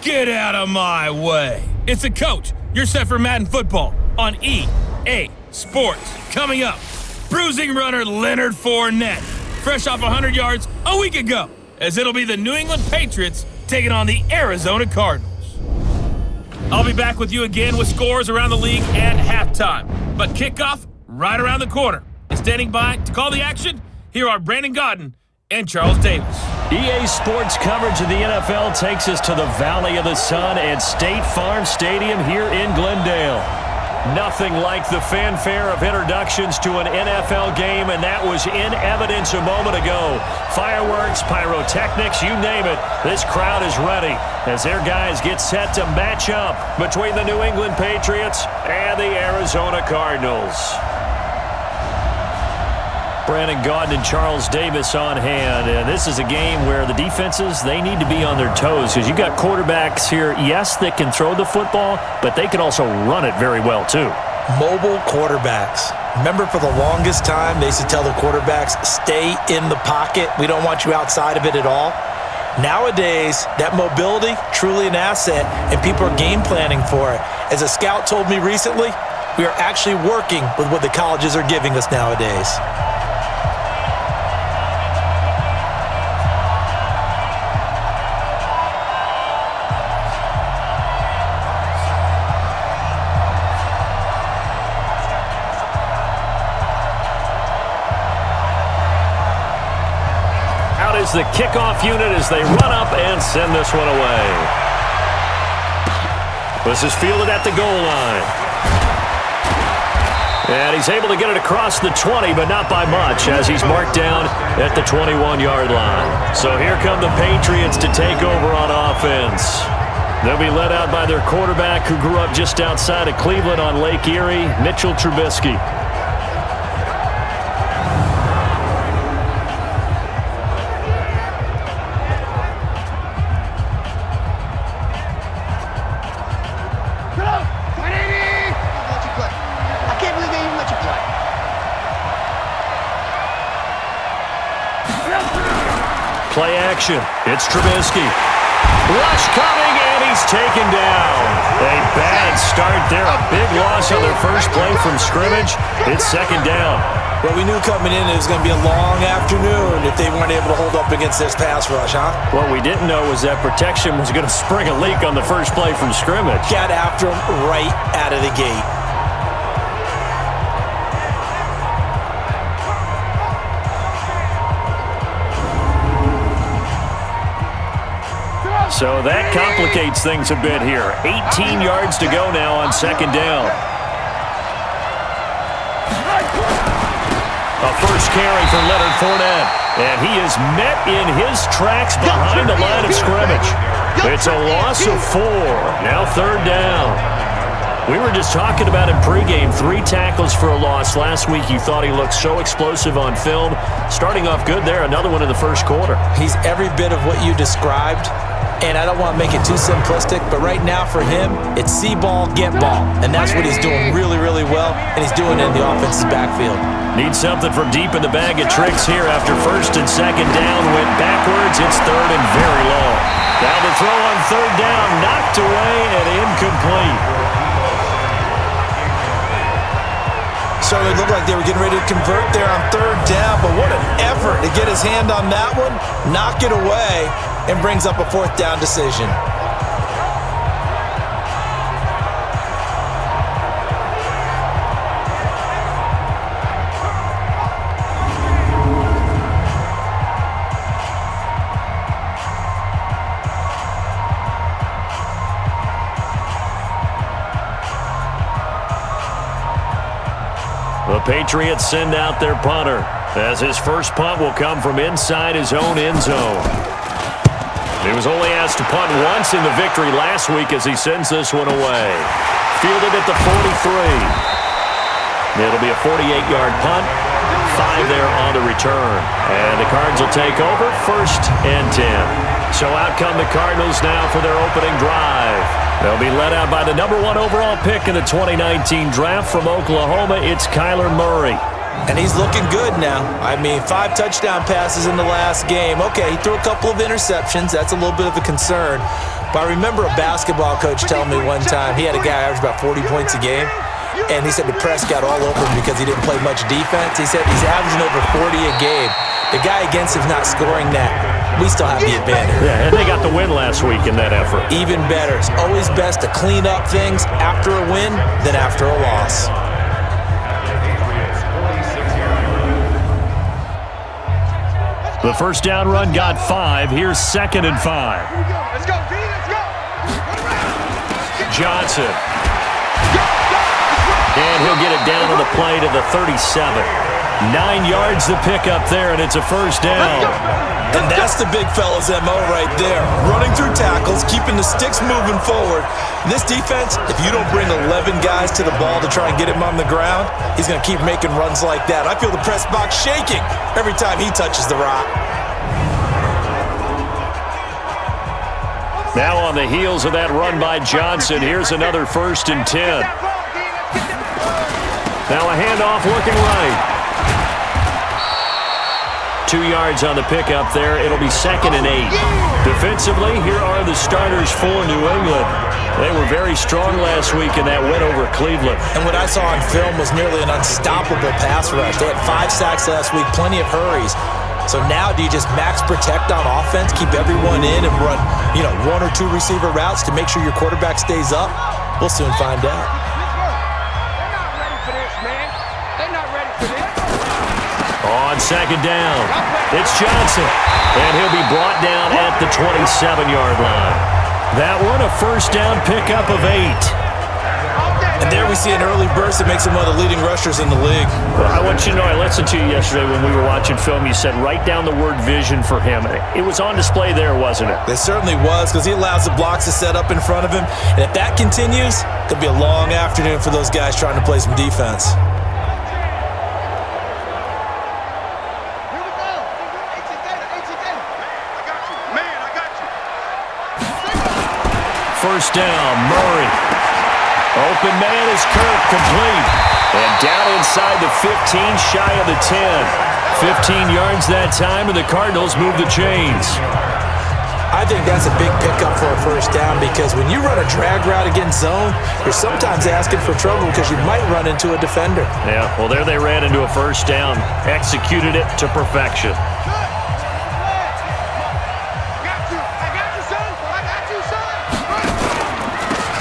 Get out of my way. It's the coach. You're set for Madden football on EA Sports. Coming up, bruising runner Leonard Fournette, fresh off 100 yards a week ago, as it'll be the New England Patriots taking on the Arizona Cardinals. I'll be back with you again with scores around the league at halftime. But kickoff right around the corner. And standing by to call the action, here are Brandon Godden and Charles Davis. EA Sports coverage of the NFL takes us to the Valley of the Sun at State Farm Stadium here in Glendale. Nothing like the fanfare of introductions to an NFL game, and that was in evidence a moment ago. Fireworks, pyrotechnics, you name it. This crowd is ready as their guys get set to match up between the New England Patriots and the Arizona Cardinals. Brandon Gaudin and Charles Davis on hand, and this is a game where the defenses, they need to be on their toes because you've got quarterbacks here, yes, that can throw the football, but they can also run it very well too. Mobile quarterbacks. Remember, for the longest time, they used to tell the quarterbacks, stay in the pocket. We don't want you outside of it at all. Nowadays, that mobility, truly an asset, and people are game planning for it. As a scout told me recently, we are actually working with what the colleges are giving us nowadays. The kickoff unit as they run up and send this one away. This is fielded at the goal line. And he's able to get it across the 20, but not by much, as he's marked down at the 21-yard line. So here come the Patriots to take over on offense. They'll be led out by their quarterback who grew up just outside of Cleveland on Lake Erie, Mitchell Trubisky. Play action. It's Trubisky. Rush coming, and he's taken down. A bad start there. A big loss on their first play from scrimmage. It's second down. Well, we knew coming in it was going to be a long afternoon if they weren't able to hold up against this pass rush, huh? What we didn't know was that protection was going to spring a leak on the first play from scrimmage. Got after him right out of the gate. So that complicates things a bit here. 18 yards to go now on second down. A first carry for Leonard Fournette. And he is met in his tracks behind the line of scrimmage. It's a loss of 4. Now third down. We were just talking about in pregame, 3 tackles for a loss. Last week you thought he looked so explosive on film. Starting off good there, another one in the first quarter. He's every bit of what you described. And I don't want to make it too simplistic, but right now for him, it's see ball, get ball. And that's what he's doing really, really well, and he's doing it in the offense's backfield. Needs something from deep in the bag of tricks here after first and second down. Went backwards. It's third and very long. Now the throw on third down, knocked away and incomplete. So it looked like they were getting ready to convert there on third down, but what an effort to get his hand on that one, knock it away, and brings up a fourth down decision. The Patriots send out their punter, as his first punt will come from inside his own end zone. He was only asked to punt once in the victory last week as he sends this one away. Fielded at the 43. It'll be a 48-yard punt. 5 there on the return. And the Cards will take over, first and 10. So out come the Cardinals now for their opening drive. They'll be led out by the #1 overall pick in the 2019 draft from Oklahoma. It's Kyler Murray. And he's looking good now. I mean, 5 touchdown passes in the last game. Okay, he threw a couple of interceptions. That's a little bit of a concern. But I remember a basketball coach telling me one time, he had a guy average about 40 points a game, and he said the press got all over him because he didn't play much defense. He said he's averaging over 40 a game. The guy against him's not scoring that. We still have the advantage. Yeah, and they got the win last week in that effort. Even better. It's always best to clean up things after a win than after a loss. The first down run got 5. Here's 2nd and 5. Let's go, D, let's go. Johnson. And he'll get it down to the play to the 37. 9 yards to pick up there, and it's a first down. And that's the big fella's MO right there. Running through tackles, keeping the sticks moving forward. This defense, if you don't bring 11 guys to the ball to try and get him on the ground, he's going to keep making runs like that. I feel the press box shaking every time he touches the rock. Now on the heels of that run by Johnson, here's another 1st and 10. Now a handoff looking right. 2 yards on the pickup there. It'll be 2nd and 8. Defensively, here are the starters for New England. They were very strong last week in that win over Cleveland. And what I saw on film was nearly an unstoppable pass rush. They had 5 sacks last week, plenty of hurries. So now do you just max protect on offense, keep everyone in and run, 1 or 2 receiver routes to make sure your quarterback stays up? We'll soon find out. They're not ready for this, man. They're not ready for this. On 2nd down, it's Johnson, and he'll be brought down at the 27-yard line. That one, a first down pickup of 8. And there we see an early burst that makes him one of the leading rushers in the league. Well, I want you to know, I listened to you yesterday when we were watching film. You said write down the word vision for him. It was on display there, wasn't it? It certainly was, because he allows the blocks to set up in front of him. And if that continues, it could be a long afternoon for those guys trying to play some defense. First down, Murray. Open man is Kirk, complete. And down inside the 15, shy of the 10. 15 yards that time, and the Cardinals move the chains. I think that's a big pickup for a first down, because when you run a drag route against zone, you're sometimes asking for trouble because you might run into a defender. Yeah, well, there they ran into a first down. Executed it to perfection.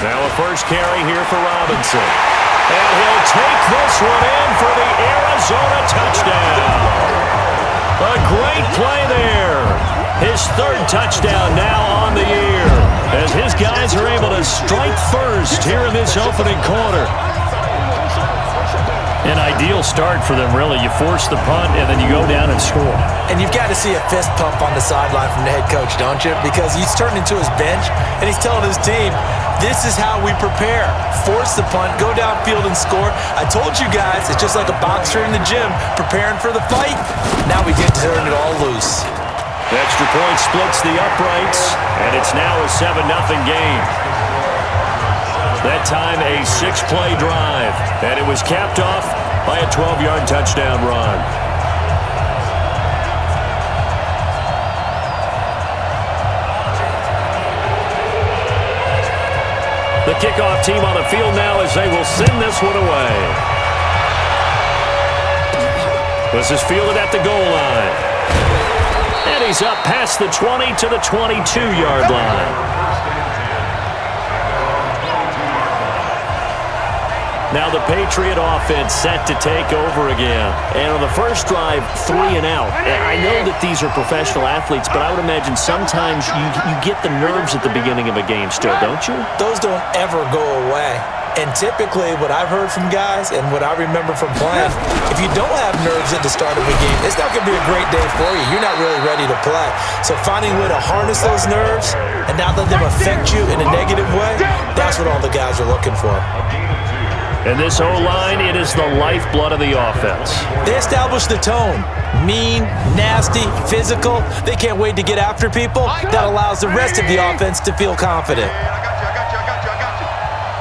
Now a first carry here for Robinson. And he'll take this one in for the Arizona touchdown. A great play there. His 3rd touchdown now on the year, as his guys are able to strike first here in this opening quarter. An ideal start for them, really. You force the punt, and then you go down and score. And you've got to see a fist pump on the sideline from the head coach, don't you? Because he's turned into his bench, and he's telling his team, this is how we prepare. Force the punt, go downfield and score. I told you guys, it's just like a boxer in the gym preparing for the fight. Now we get to turn it all loose. The extra point splits the uprights, and it's now a 7-0 game. That time a 6-play drive, and it was capped off by a 12-yard touchdown run. The kickoff team on the field now as they will send this one away. This is fielded at the goal line. And he's up past the 20 to the 22-yard line. Now the Patriot offense set to take over again. And on the first drive, 3 and out. And I know that these are professional athletes, but I would imagine sometimes you get the nerves at the beginning of a game still, don't you? Those don't ever go away. And typically what I've heard from guys and what I remember from playing, if you don't have nerves at the start of a game, it's not going to be a great day for you. You're not really ready to play. So finding a way to harness those nerves and not let them affect you in a negative way, that's what all the guys are looking for. And this O-line, it is the lifeblood of the offense. They establish the tone. Mean, nasty, physical. They can't wait to get after people. That allows the rest of the offense to feel confident.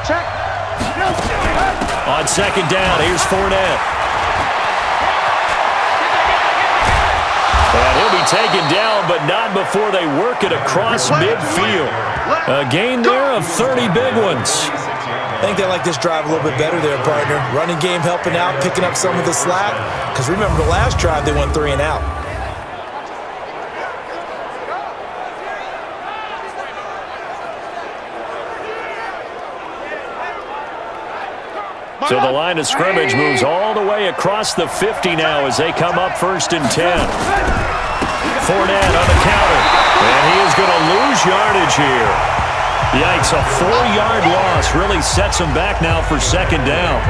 Check. On second down, here's Fournette. to be taken down, but not before they work it across midfield. A gain there of 30 big ones. I think they like this drive a little bit better there, partner. Running game helping out, picking up some of the slack. Because remember the last drive, they went 3 and out. So the line of scrimmage moves all the way across the 50 now as they come up 1st and 10. Fournette on the counter. And he is going to lose yardage here. Yikes, a 4-yard loss really sets them back now for 2nd down.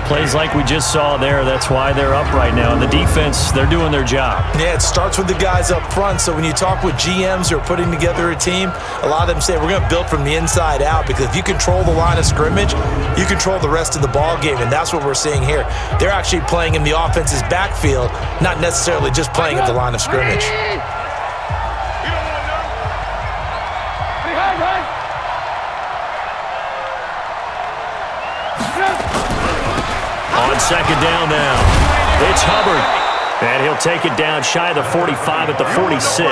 Plays like we just saw there, that's why they're up right now. And the defense, they're doing their job. Yeah, it starts with the guys up front. So when you talk with GMs who are putting together a team, a lot of them say we're going to build from the inside out, because if you control the line of scrimmage, you control the rest of the ball game, and that's what we're seeing here. They're actually playing in the offense's backfield, not necessarily just playing at the line of scrimmage. On 2nd down now, it's Hubbard. And he'll take it down shy of the 45 at the 46.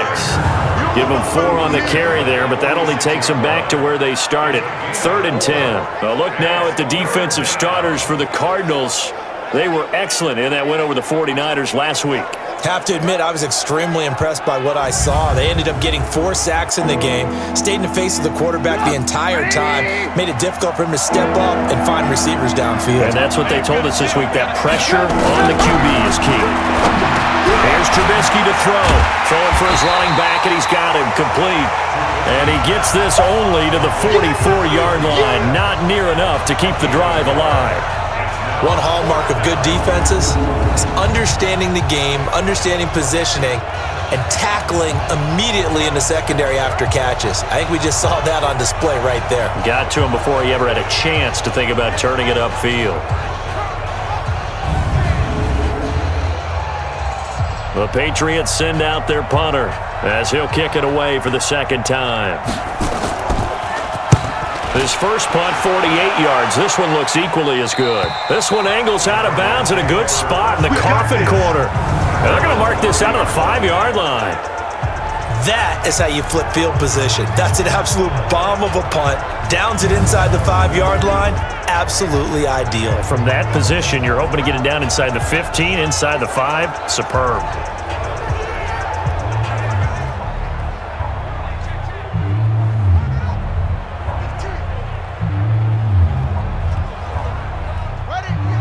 Give him 4 on the carry there, but that only takes them back to where they started. 3rd and 10. A look now at the defensive starters for the Cardinals. They were excellent in that win over the 49ers last week. Have to admit, I was extremely impressed by what I saw. They ended up getting 4 sacks in the game, stayed in the face of the quarterback the entire time, made it difficult for him to step up and find receivers downfield. And that's what they told us this week, that pressure on the QB is key. Here's Trubisky to throw. Throwing for his running back, and he's got him complete. And he gets this only to the 44-yard line. Not near enough to keep the drive alive. One hallmark of good defenses is understanding the game, understanding positioning, and tackling immediately in the secondary after catches. I think we just saw that on display right there. Got to him before he ever had a chance to think about turning it upfield. The Patriots send out their punter as he'll kick it away for the 2nd time. His first punt, 48 yards. This one looks equally as good. This one angles out of bounds in a good spot in the coffin corner. And they're going to mark this out of the 5-yard line. That is how you flip field position. That's an absolute bomb of a punt. Downs it inside the 5-yard line. Absolutely ideal. From that position, you're hoping to get it down inside the 15, inside the 5. Superb.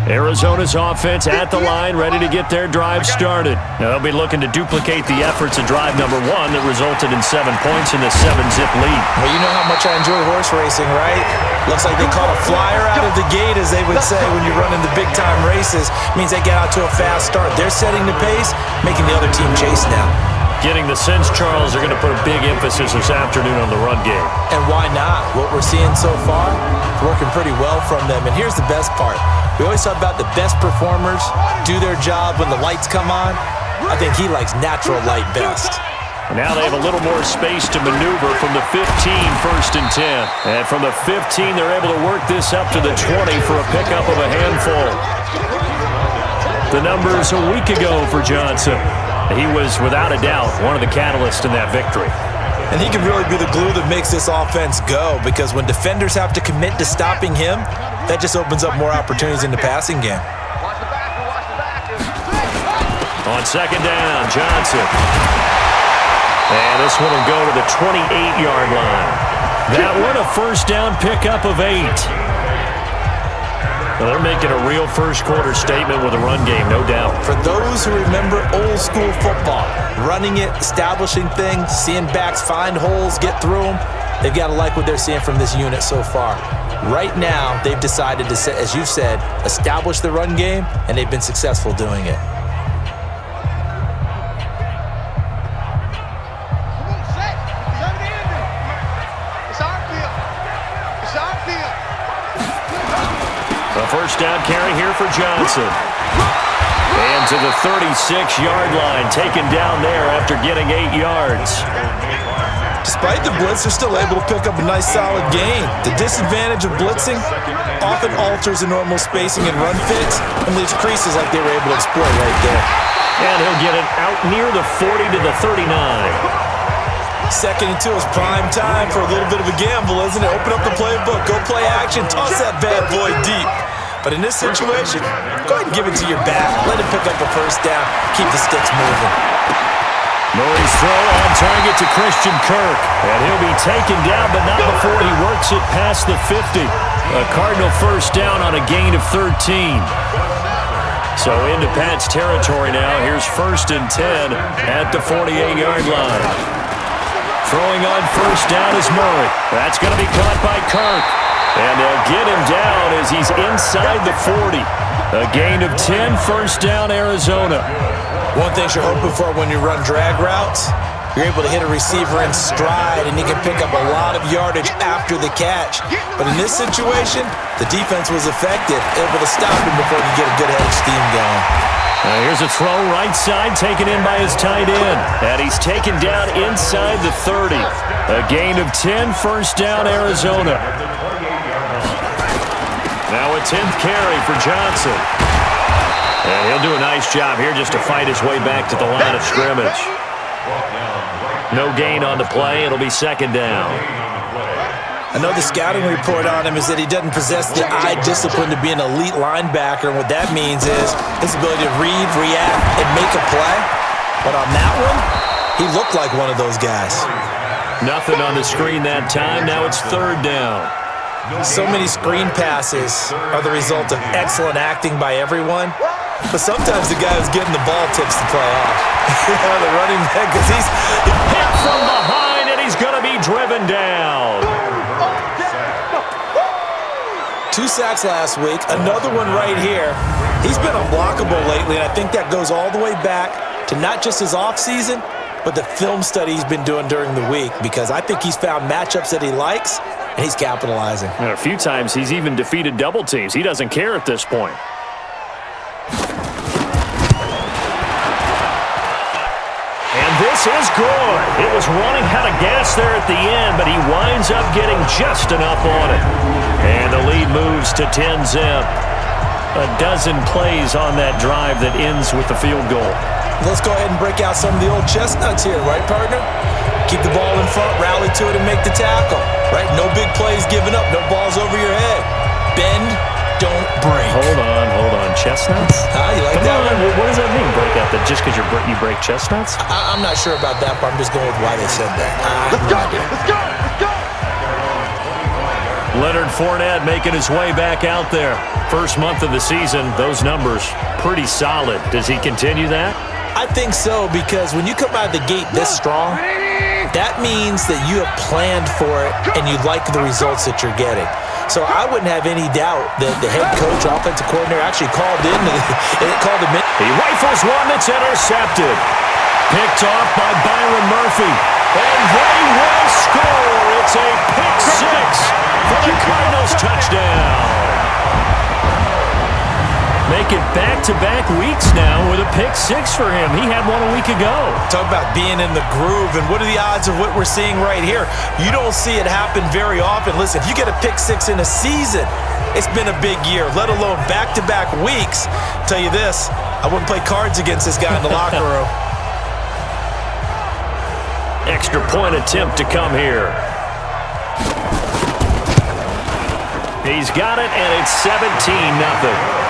Arizona's offense at the line, ready to get their drive started. Now they'll be looking to duplicate the efforts of drive number 1 that resulted in 7 points in the 7-zip lead. Well, you know how much I enjoy horse racing, right? Looks like they caught a flyer out of the gate, as they would say when you're running the big-time races. Means they get out to a fast start. They're setting the pace, making the other team chase now. Getting the sense, Charles, they're going to put a big emphasis this afternoon on the run game. And why not? What we're seeing so far, it's working pretty well from them. And here's the best part. We always talk about the best performers do their job when the lights come on. I think he likes natural light best. Now they have a little more space to maneuver from the 15, 1st and 10. And from the 15, they're able to work this up to the 20 for a pickup of a handful. The numbers a week ago for Johnson. He was, without a doubt, one of the catalysts in that victory. And he can really be the glue that makes this offense go, because when defenders have to commit to stopping him, that just opens up more opportunities in the passing game. On 2nd down, Johnson. And this one will go to the 28-yard line. That one a 1st down pickup of 8. Well, they're making a real first-quarter statement with a run game, no doubt. For those who remember old-school football, running it, establishing things, seeing backs find holes, get through them, they've got to like what they're seeing from this unit so far. Right now, they've decided to, as you said, establish the run game, and they've been successful doing it. A 1st down carry here for Johnson. And to the 36-yard line, taken down there after getting 8 yards. Despite the blitz, they're still able to pick up a nice solid gain. The disadvantage of blitzing often alters the normal spacing and run fits and leaves creases like they were able to exploit right there. And he'll get it out near the 40 to the 39. 2nd and 2 is prime time for a little bit of a gamble, isn't it? Open up the playbook, go play action, toss that bad boy deep. But in this situation, go ahead and give it to your back. Let him pick up a first down. Keep the sticks moving. Murray's throw on target to Christian Kirk. And he'll be taken down, but not before he works it past the 50. A Cardinal first down on a gain of 13. So into Pat's territory now. Here's 1st and 10 at the 48-yard line. Throwing on first down is Murray. That's going to be caught by Kirk. And they'll get him down as he's inside the 40. A gain of 10, first down, Arizona. One thing you're hoping for when you run drag routes, you're able to hit a receiver in stride, and he can pick up a lot of yardage after the catch. But in this situation, the defense was effective, able to stop him before he could get a good head of steam going. Here's a throw right side taken in by his tight end. And he's taken down inside the 30. A gain of 10, first down, Arizona. Now a 10th carry for Johnson. And he'll do a nice job here just to fight his way back to the line of scrimmage. No gain on the play. It'll be 2nd down. I know the scouting report on him is that he doesn't possess the eye discipline to be an elite linebacker, and what that means is his ability to read, react, and make a play. But on that one, he looked like one of those guys. Nothing on the screen that time. Now it's 3rd down. So many screen passes are the result of excellent acting by everyone, but sometimes the guy who's getting the ball tips the play off. The running back, because he's hit from behind, and he's going to be driven down. 2 sacks last week, another one right here. He's been unblockable lately, and I think that goes all the way back to not just his offseason, but the film study he's been doing during the week, because I think he's found matchups that he likes, and he's capitalizing. And a few times he's even defeated double teams. He doesn't care at this point. And this is good. It was running out of gas there at the end, but he winds up getting just enough on it. And the lead moves to 10-zip. A dozen plays on that drive that ends with the field goal. Let's go ahead and break out some of the old chestnuts here, right, partner? Keep the ball in front, rally to it, and make the tackle, right? No big plays given up, no balls over your head. Bend, don't break. Hold on. Chestnuts? You like Come that on. one? What does that mean, break out? That just because you break chestnuts? I'm not sure about that, but I'm just going with why they said that. Let's go! Leonard Fournette making his way back out there. First month of the season, those numbers pretty solid. Does he continue that? I think so, because when you come out of the gate this strong, that means that you have planned for it and you like the results that you're getting. So I wouldn't have any doubt that the head coach, offensive coordinator, actually called him in. He rifles one that's intercepted. Picked off by Byron Murphy. And they will score. It's a pick six for the Cardinals touchdown. Make it back-to-back weeks now with a pick six for him. He had one a week ago. Talk about being in the groove, and what are the odds of what we're seeing right here? You don't see it happen very often. Listen, if you get a pick six in a season, it's been a big year, let alone back-to-back weeks. I'll tell you this, I wouldn't play cards against this guy in the locker room. Extra point attempt to come here. He's got it, and it's 17-0.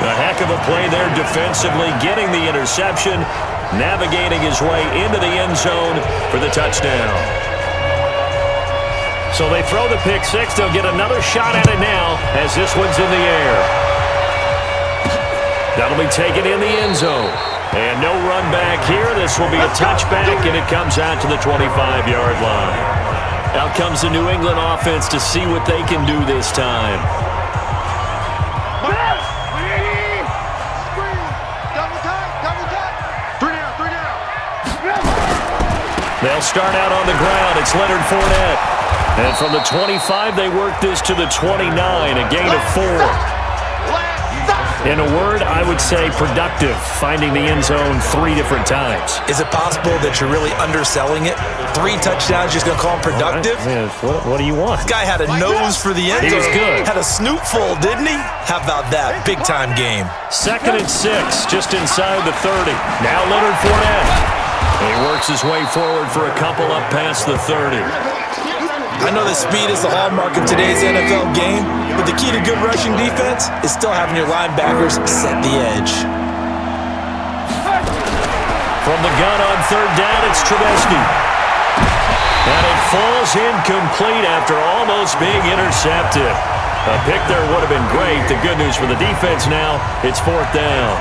A heck of a play there defensively, getting the interception, navigating his way into the end zone for the touchdown. So they throw the pick six. They'll get another shot at it now as this one's in the air. That'll be taken in the end zone. And no run back here. This will be a touchback, and it comes out to the 25-yard line. Out comes the New England offense to see what they can do this time. They'll start out on the ground. It's Leonard Fournette. And from the 25, they work this to the 29, a gain of 4. In a word, I would say productive, finding the end zone 3 different times. Is it possible that you're really underselling it? 3 touchdowns, just going to call him productive? What do you want? This guy had a nose for the end zone. He was good. Had a snootful, didn't he? How about that? Big-time game. 2nd and 6, just inside the 30. Now Leonard Fournette. He works his way forward for a couple up past the 30. I know that speed is the hallmark of today's NFL game, but the key to good rushing defense is still having your linebackers set the edge. From the gun on 3rd down, it's Trubisky. And it falls incomplete after almost being intercepted. A pick there would have been great. The good news for the defense now, it's 4th down.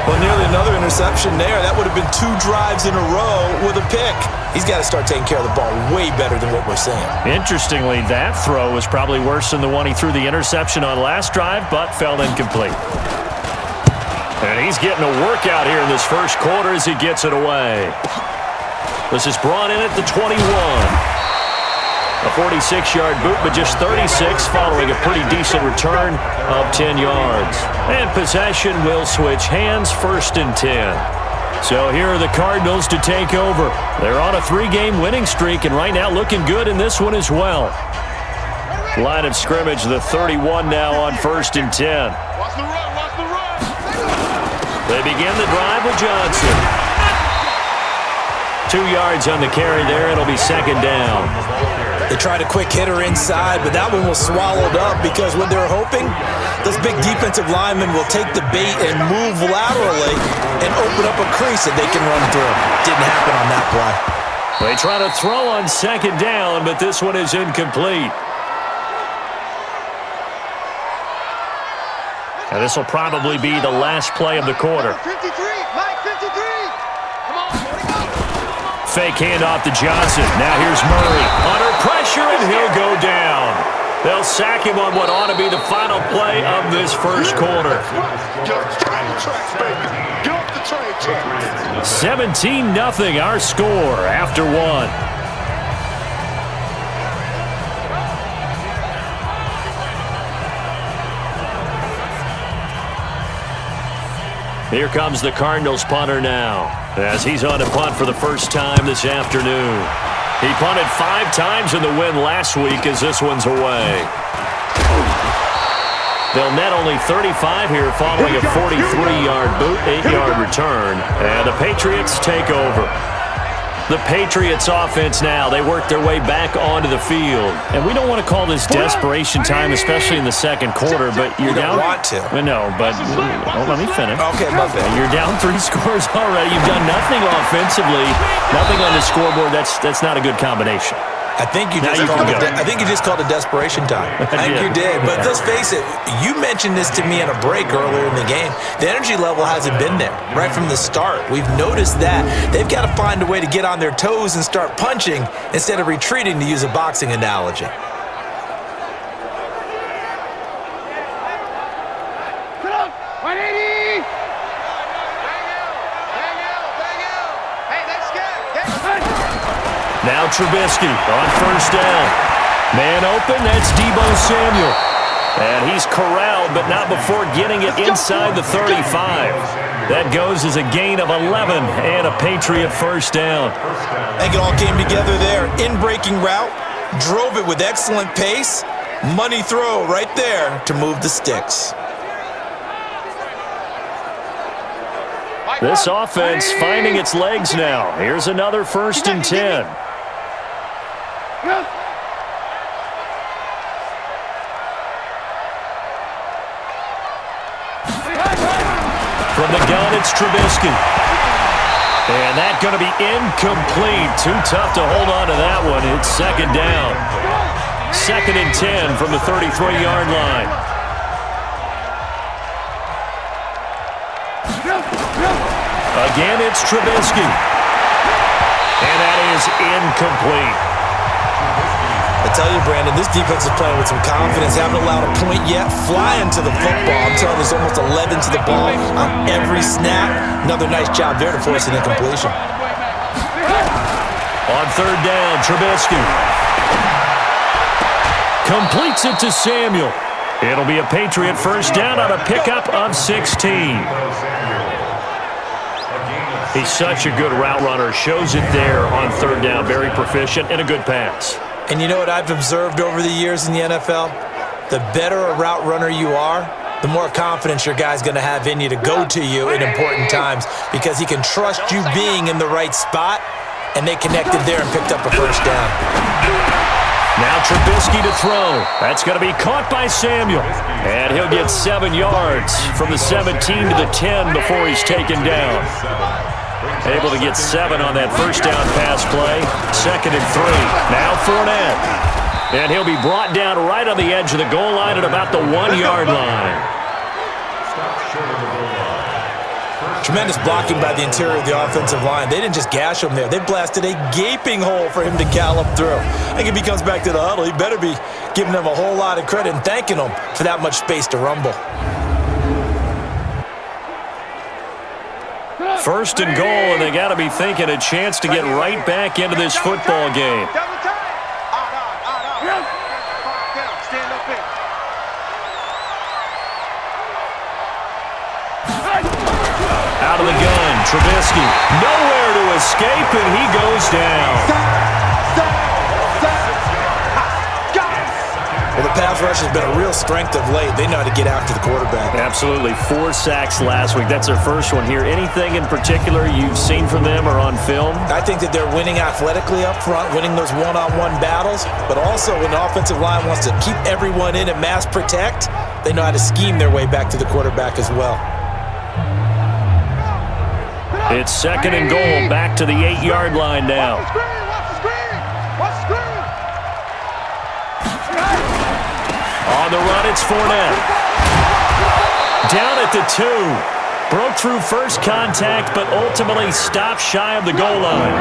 Well, nearly another interception there. That would have been 2 drives in a row with a pick. He's got to start taking care of the ball way better than what we're seeing. Interestingly, that throw was probably worse than the one he threw the interception on last drive, but fell incomplete. And he's getting a workout here in this first quarter as he gets it away. This is brought in at the 21. A 46-yard boot, but just 36 following a pretty decent return of 10 yards. And possession will switch hands, 1st and 10. So here are the Cardinals to take over. They're on a 3-game winning streak, and right now looking good in this one as well. Line of scrimmage, the 31 now on 1st and 10. Watch the run, watch the run. They begin the drive with Johnson. 2 yards on the carry there. It'll be 2nd down. They tried a quick hitter inside, but that one was swallowed up because what they're hoping, those big defensive linemen will take the bait and move laterally and open up a crease that they can run through. Didn't happen on that play. They try to throw on 2nd down, but this one is incomplete. And this will probably be the last play of the quarter. 53, Mike, 53. Come on, Fake handoff to Johnson. Now here's Murray. Under pressure, and he'll go down. They'll sack him on what ought to be the final play of this first quarter. Get off the train tracks, baby. Get off the train tracks. 17-0 our score after 1. Here comes the Cardinals punter now, as he's on to punt for the first time this afternoon. He punted 5 times in the win last week as this one's away. They'll net only 35 here following a 43-yard boot, 8-yard return, and the Patriots take over. The Patriots offense now, they work their way back onto the field. And we don't want to call this desperation time, especially in the second quarter, but you're down. You don't want to. No, but let me finish. Okay, my bad. You're down 3 scores already. You've done nothing offensively, nothing on the scoreboard. That's not a good combination. I think you just called it desperation time. I think you did. But let's face it, you mentioned this to me in a break earlier in the game. The energy level hasn't been there right from the start. We've noticed that. They've got to find a way to get on their toes and start punching instead of retreating, to use a boxing analogy. Get up, 180. Bang out. Hey, that's good. Now Trubisky on 1st down. Man open, that's Deebo Samuel. And he's corralled, but not before getting it inside the 35. That goes as a gain of 11 and a Patriot 1st down. I think it all came together there. In-breaking route, drove it with excellent pace. Money throw right there to move the sticks. This offense finding its legs now. Here's another 1st and 10. From the gun, it's Trubisky. And that's going to be incomplete. Too tough to hold on to that one. It's 2nd down. 2nd and 10 from the 33-yard line. Again, it's Trubisky. And that is incomplete. I tell you, Brandon, this defense is playing with some confidence. Haven't allowed a point yet. Flying to the football. I'm telling you, there's almost 11 to the ball on every snap. Another nice job there to force an incompletion. On 3rd down, Trubisky completes it to Samuel. It'll be a Patriot first down on a pickup of 16. He's such a good route runner. Shows it there on third down. Very proficient and a good pass. And you know what I've observed over the years in the NFL? The better a route runner you are, the more confidence your guy's going to have in you to go to you in important times because he can trust you being in the right spot, and they connected there and picked up a first down. Now Trubisky to throw. That's going to be caught by Samuel. And he'll get 7 yards from the 17 to the 10 before he's taken down. Able to get 7 on that first down pass play. 2nd and 3. Now Fournette. And he'll be brought down right on the edge of the goal line at about the 1-yard line. Tremendous blocking by the interior of the offensive line. They didn't just gash him there. They blasted a gaping hole for him to gallop through. I think if he comes back to the huddle, he better be giving them a whole lot of credit and thanking them for that much space to rumble. First and goal, and they got to be thinking a chance to get right back into this football game. Out of the gun, Trubisky. Nowhere to escape, and he goes down. Well, the pass rush has been a real strength of late. They know how to get after the quarterback. Absolutely. 4 sacks last week. That's their first one here. Anything in particular you've seen from them or on film? I think that they're winning athletically up front, winning those one-on-one battles, but also when the offensive line wants to keep everyone in and mass protect, they know how to scheme their way back to the quarterback as well. It's 2nd and goal, back to the 8-yard line now. On the run, it's Fournette. Down at the 2. Broke through first contact, but ultimately stopped shy of the goal line.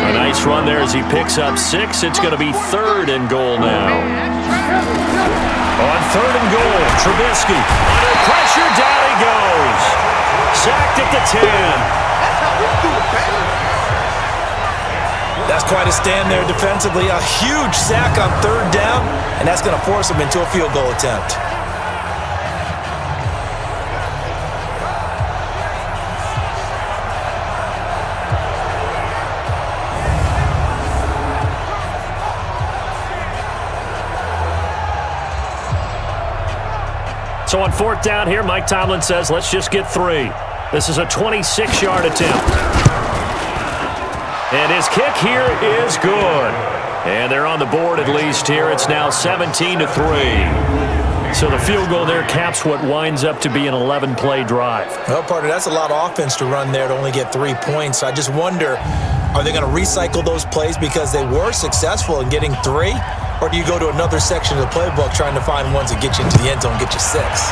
A nice run there as he picks up 6. It's going to be 3rd and goal now. On 3rd and goal, Trubisky. Under pressure, down he goes. Sacked at the 10. That's quite a stand there defensively. A huge sack on 3rd down, and that's going to force him into a field goal attempt. So on 4th down here, Mike Tomlin says, let's just get 3. This is a 26-yard attempt. And his kick here is good. And they're on the board at least here. It's now 17-3. So the field goal there caps what winds up to be an 11-play drive. Well, partner, that's a lot of offense to run there to only get 3 points. I just wonder, are they going to recycle those plays because they were successful in getting 3? Or do you go to another section of the playbook trying to find ones that get you into the end zone, get you 6?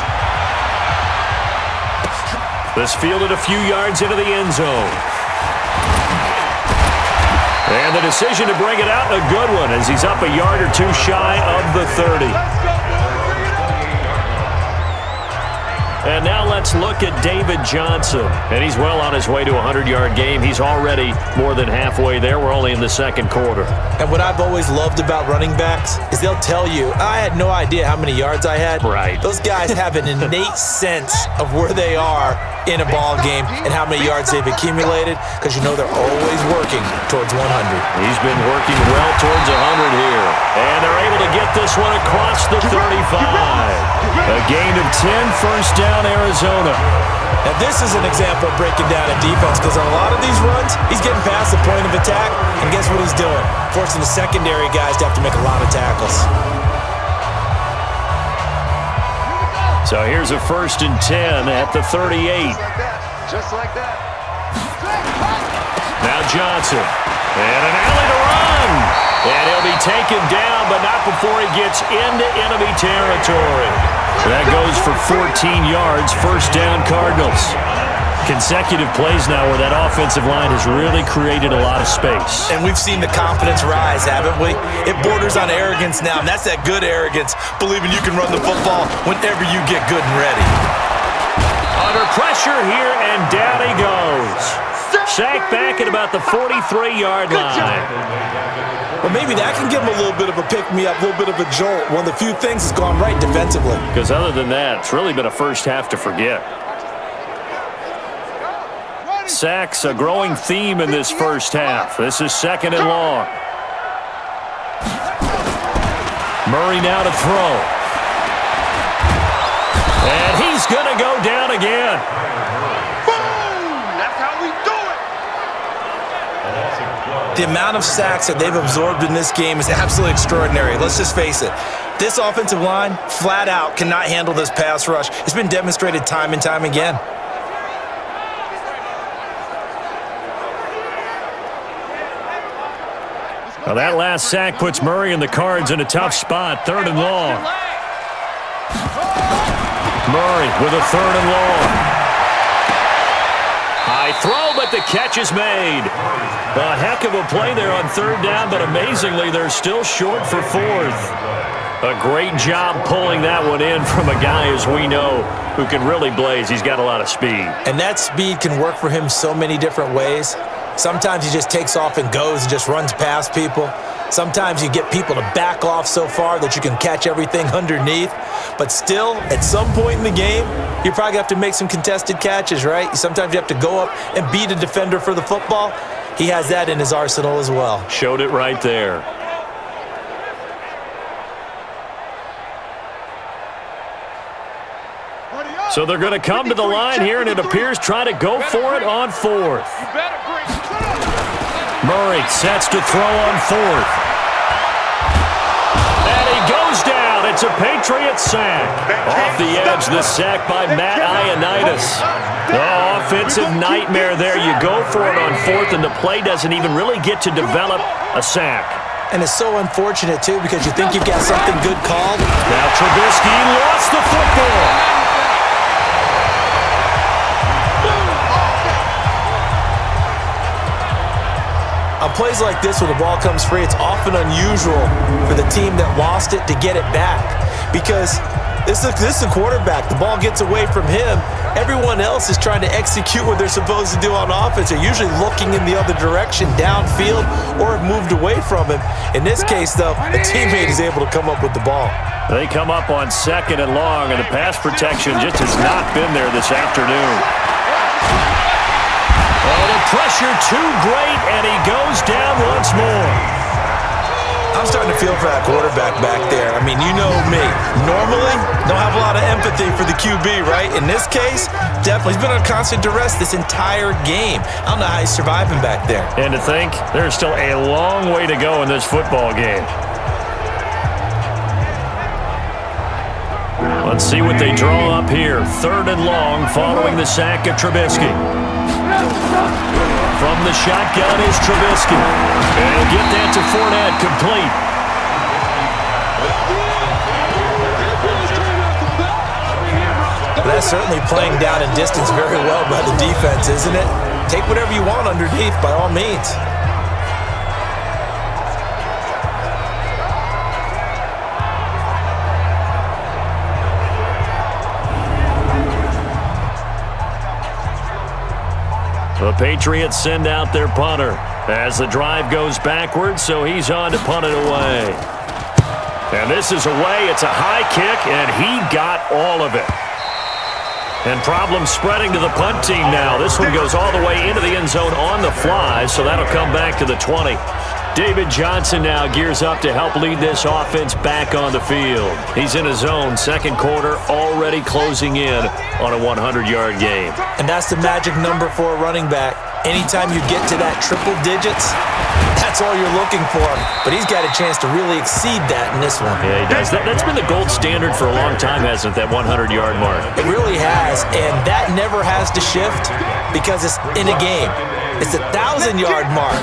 This fielded a few yards into the end zone. And the decision to bring it out, a good one, as he's up a yard or 2 shy of the 30. And now let's look at David Johnson. And he's well on his way to a 100-yard game. He's already more than halfway there. We're only in the 2nd quarter. And what I've always loved about running backs is they'll tell you, I had no idea how many yards I had. Right. Those guys have an innate sense of where they are in a ball game and how many yards they've accumulated, because you know they're always working towards 100. He's been working well towards 100 here. And they're able to get this one across the 35. A gain of 10, first down, Arizona. Now this is an example of breaking down a defense, because on a lot of these runs, he's getting past the point of attack, and guess what he's doing? Forcing the secondary guys to have to make a lot of tackles. So here's a 1st and 10 at the 38. Just like that. Now Johnson. And an alley to run. And he'll be taken down, but not before he gets into enemy territory. That goes for 14 yards. First down, Cardinals. Consecutive plays now where that offensive line has really created a lot of space. And we've seen the confidence rise, haven't we? It borders on arrogance now, and that's that good arrogance, believing you can run the football whenever you get good and ready. Under pressure here, and down he goes. Sack back at about the 43-yard line. Well, maybe that can give him a little bit of a pick-me-up, a little bit of a jolt. One of the few things that's gone right defensively. Because other than that, it's really been a first half to forget. Sacks, a growing theme in this first half. This is 2nd and long. Murray now to throw. And he's going to go down again. Boom! That's how we do it. The amount of sacks that they've absorbed in this game is absolutely extraordinary. Let's just face it. This offensive line, flat out, cannot handle this pass rush. It's been demonstrated time and time again. Well, that last sack puts Murray and the Cards in a tough spot. 3rd and long. Murray with a 3rd and long. High throw, but the catch is made. A heck of a play there on 3rd down, but amazingly, they're still short for 4th. A great job pulling that one in from a guy, as we know, who can really blaze. He's got a lot of speed. And that speed can work for him so many different ways. Sometimes he just takes off and goes and just runs past people. Sometimes you get people to back off so far that you can catch everything underneath. But still, at some point in the game, you probably have to make some contested catches, right? Sometimes you have to go up and beat a defender for the football. He has that in his arsenal as well. Showed it right there. So they're going to come to the line here, and it appears try to go for it on 4th. Murray sets to throw on 4th. And he goes down. It's a Patriot sack. Off the edge, the sack by Matt Ioannidis. Oh, offensive nightmare there. You go for it on 4th, and the play doesn't even really get to develop a sack. And it's so unfortunate, too, because you think you've got something good called. Now Trubisky lost the football. On plays like this where the ball comes free, it's often unusual for the team that lost it to get it back. Because this is a quarterback. The ball gets away from him. Everyone else is trying to execute what they're supposed to do on offense. They're usually looking in the other direction, downfield, or have moved away from him. In this case, though, a teammate is able to come up with the ball. They come up on 2nd and long, and the pass protection just has not been there this afternoon. Oh, the pressure too great, and he goes down once more. I'm starting to feel for that quarterback back there. I mean, you know me. Normally, don't have a lot of empathy for the QB, right? In this case, definitely. He's been on constant duress this entire game. I don't know how he's surviving back there. And to think, there's still a long way to go in this football game. Let's see what they draw up here. 3rd and long following the sack of Trubisky. From the shotgun is Trubisky. And he'll get that to Fournette, complete. That's certainly playing down in distance very well by the defense, isn't it? Take whatever you want underneath, by all means. The Patriots send out their punter as the drive goes backwards, so he's on to punt it away. And this is away. It's a high kick, and he got all of it. And problems spreading to the punt team now. This one goes all the way into the end zone on the fly, so that'll come back to the 20. David Johnson now gears up to help lead this offense back on the field. He's in his zone, 2nd quarter, already closing in on a 100-yard game. And that's the magic number for a running back. Anytime you get to that triple digits, that's all you're looking for. But he's got a chance to really exceed that in this one. Yeah, he does. That's been the gold standard for a long time, hasn't it, that 100-yard mark? It really has, and that never has to shift because it's in a game. It's a 1,000-yard mark.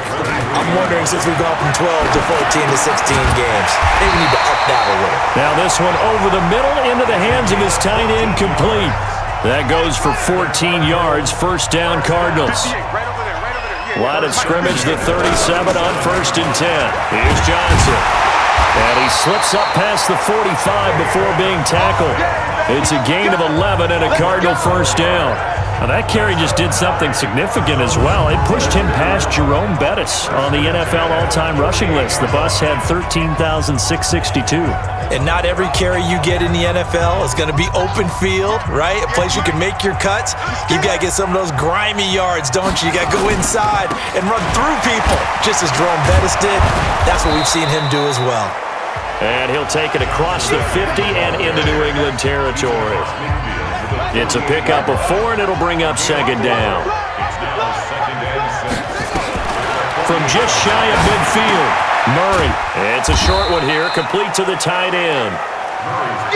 I'm wondering, since we've gone from 12 to 14 to 16 games, maybe we need to up that a little. Now this one over the middle into the hands of his tight end, complete. That goes for 14 yards, 1st down Cardinals. Line of scrimmage, the 37 on 1st and 10. Here's Johnson. And he slips up past the 45 before being tackled. It's a gain of 11 and a Cardinal 1st down. Now that carry just did something significant as well. It pushed him past Jerome Bettis on the NFL all-time rushing list. The bus had 13,662. And not every carry you get in the NFL is going to be open field, right? A place you can make your cuts. You got to get some of those grimy yards, don't you? You got to go inside and run through people, just as Jerome Bettis did. That's what we've seen him do as well. And he'll take it across the 50 and into New England territory. It's a pickup of 4, and it'll bring up second down. From just shy of midfield, Murray. It's a short one here, complete to the tight end.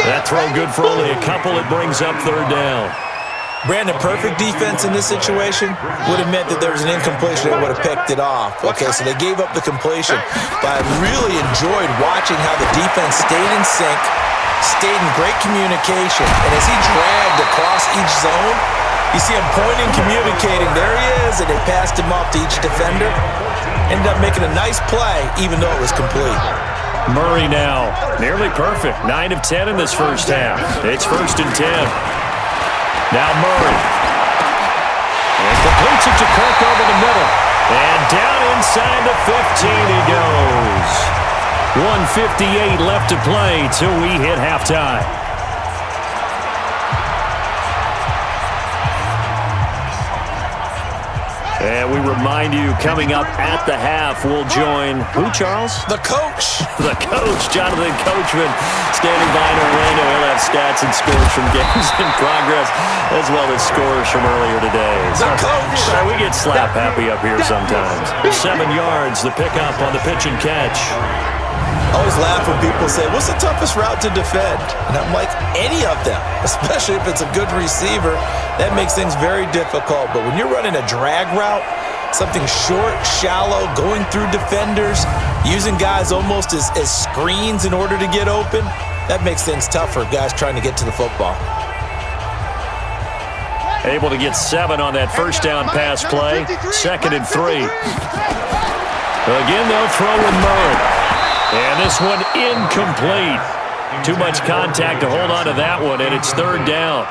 That throw good for only a couple. It brings up third down. Brandon, perfect defense in this situation would have meant that there was an incompletion that would have picked it off. Okay, so they gave up the completion, but I really enjoyed watching how the defense stayed in sync, stayed in great communication, and as he dragged across each zone, you see him pointing, communicating, there he is, and they passed him off to each defender. Ended up making a nice play, even though it was complete. Murray now, nearly perfect, 9 of 10 in this first half. It's 1st and 10. Now Murray. And completes it to Kirk over the middle. And down inside the 15 he goes. 1:58 left to play till we hit halftime. And we remind you, coming up at the half, we'll join who, Charles? The coach. The coach, Jonathan Coachman, standing by in Orlando. He'll have stats and scores from games in progress, as well as scores from earlier today. The coach. We get slap happy up here sometimes. 7 yards, the pickup on the pitch and catch. I always laugh when people say, what's the toughest route to defend? And I'm like, any of them, especially if it's a good receiver. That makes things very difficult. But when you're running a drag route, something short, shallow, going through defenders, using guys almost as screens in order to get open, that makes things tougher, guys trying to get to the football. Able to get 7 on that first down pass play. 2nd and 3. Again, they'll throw with Murray. And this one incomplete. Too much contact to hold on to that one, and it's 3rd down.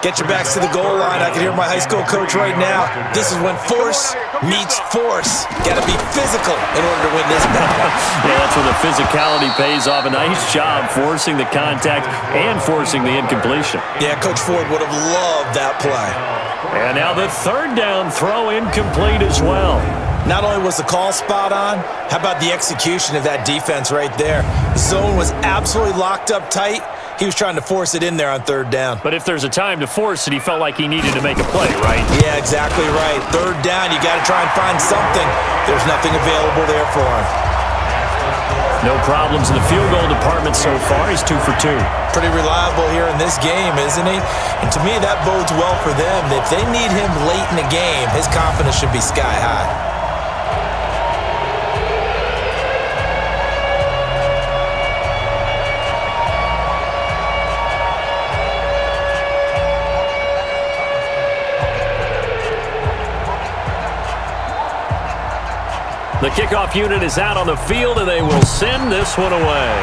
Get your backs to the goal line. I can hear my high school coach right now. This is when force meets force. Got to be physical in order to win this battle. Yeah, that's where the physicality pays off. A nice job forcing the contact and forcing the incompletion. Yeah, Coach Ford would have loved that play. And now the 3rd down throw incomplete as well. Not only was the call spot on, how about the execution of that defense right there? The zone was absolutely locked up tight. He was trying to force it in there on 3rd down. But if there's a time to force it, he felt like he needed to make a play, right? Yeah, exactly right. 3rd down, you got to try and find something. There's nothing available there for him. No problems in the field goal department so far. He's 2 for 2. Pretty reliable here in this game, isn't he? And to me, that bodes well for them. If they need him late in the game, his confidence should be sky high. The kickoff unit is out on the field, and they will send this one away.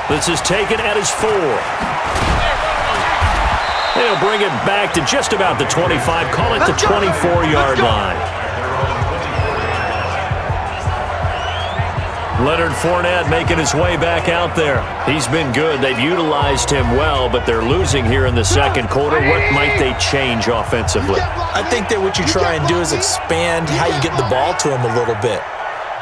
This is taken at his 4. They'll bring it back to just about the 25, call it the 24-yard line. Leonard Fournette making his way back out there. He's been good. They've utilized him well, but they're losing here in the second quarter. What might they change offensively? I think that what you try and do is expand how you get the ball to him a little bit.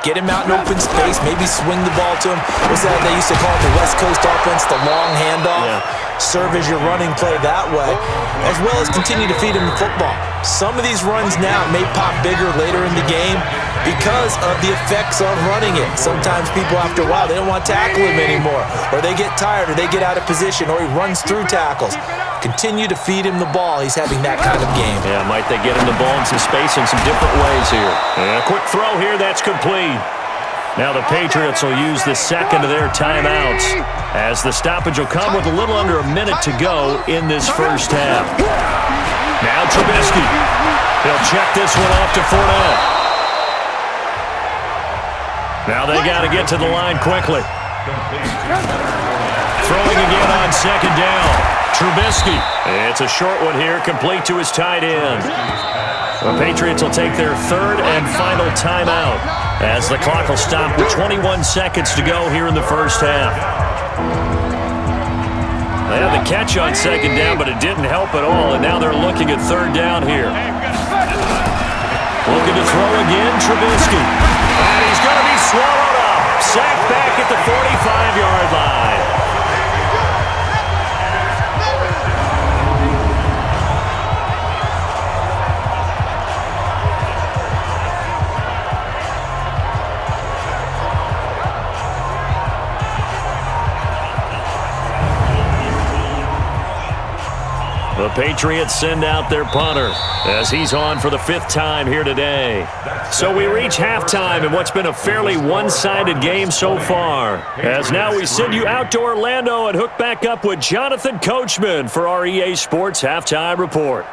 Get him out in open space, maybe swing the ball to him. What's that they used to call it, the West Coast offense, the long handoff? Yeah. Serve as your running play that way, as well as continue to feed him the football. Some of these runs now may pop bigger later in the game because of the effects of running it. Sometimes people, after a while, they don't want to tackle him anymore, or they get tired, or they get out of position, or he runs through tackles. Continue to feed him the ball. He's having that kind of game. Yeah, might they get him the ball in some space in some different ways here. And a quick throw here, that's complete. Now the Patriots will use the second of their timeouts as the stoppage will come with a little under a minute to go in this first half. Now Trubisky. He'll check this one off to Fournette. Now they got to get to the line quickly. Throwing again on second down. Trubisky. It's a short one here, complete to his tight end. The Patriots will take their third and final timeout as the clock will stop with 21 seconds to go here in the first half. They had the catch on second down, but it didn't help at all, and now they're looking at third down here. Looking to throw again, Trubisky. And he's going to be swallowed up. Sacked back at the 45-yard line. The Patriots send out their punter as he's on for the 5th time here today. So we reach halftime in what's been a fairly one-sided game so far. As now we send you out to Orlando and hook back up with Jonathan Coachman for our EA Sports Halftime Report.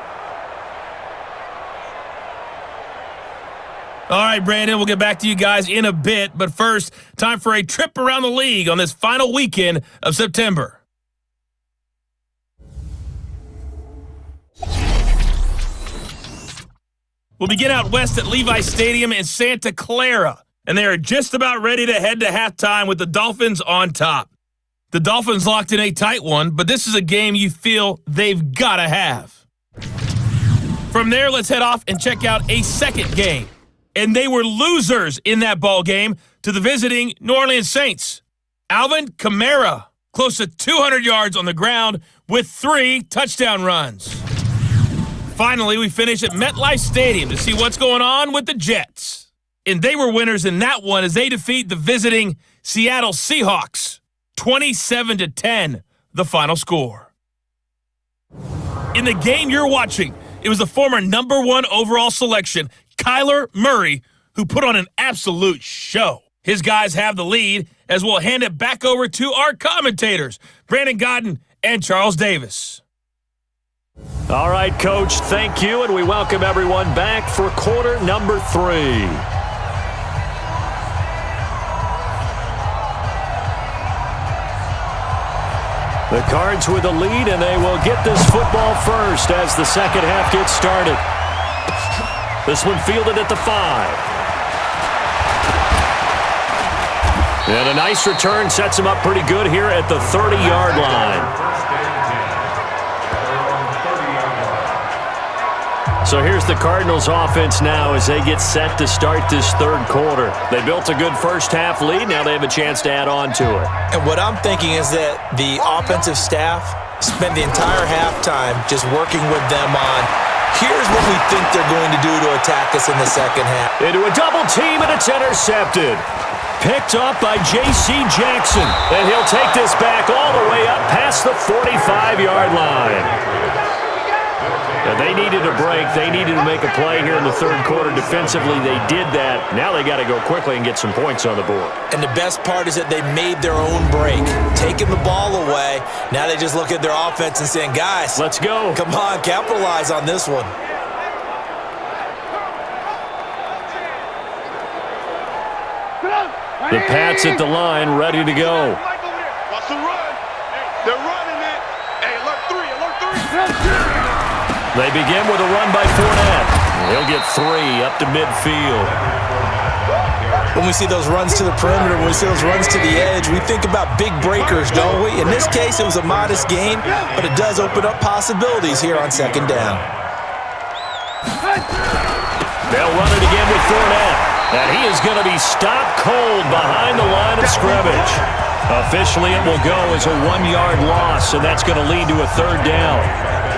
All right, Brandon, we'll get back to you guys in a bit. But first, time for a trip around the league on this final weekend of September. We'll begin out west at Levi Stadium in Santa Clara, and they are just about ready to head to halftime with the Dolphins on top. The Dolphins locked in a tight one, but this is a game you feel they've got to have. From there, let's head off and check out a second game. And they were losers in that ball game to the visiting New Orleans Saints. Alvin Kamara, close to 200 yards on the ground with 3 touchdown runs. Finally, we finish at MetLife Stadium to see what's going on with the Jets. And they were winners in that one as they defeat the visiting Seattle Seahawks. 27-10, the final score. In the game you're watching, it was the former #1 overall selection, Kyler Murray, who put on an absolute show. His guys have the lead as we'll hand it back over to our commentators, Brandon Godden and Charles Davis. All right, Coach, thank you, and we welcome everyone back for quarter number 3. The Cards with the lead, and they will get this football first as the second half gets started. This one fielded at the 5. And a nice return sets him up pretty good here at the 30-yard line. So here's the Cardinals offense now as they get set to start this third quarter. They built a good first half lead. Now they have a chance to add on to it. And what I'm thinking is that the offensive staff spent the entire halftime just working with them on, here's what we think they're going to do to attack us in the second half. Into a double team, and it's intercepted. Picked up by J.C. Jackson. And he'll take this back all the way up past the 45-yard line. Now they needed a break. They needed to make a play here in the third quarter. Defensively, they did that. Now they got to go quickly and get some points on the board. And the best part is that they made their own break. Taking the ball away, now they just look at their offense and saying, guys, let's go. Come on, capitalize on this one. The Pats at the line, ready to go. What's the run? They're running it. Hey, alert 3. They begin with a run by Fournette. He'll get 3 up to midfield. When we see those runs to the perimeter, when we see those runs to the edge, we think about big breakers, don't we? In this case, it was a modest gain, but it does open up possibilities here on second down. They'll run it again with Fournette. And he is going to be stopped cold behind the line of scrimmage. Officially, it will go as a 1-yard loss, and that's going to lead to a third down.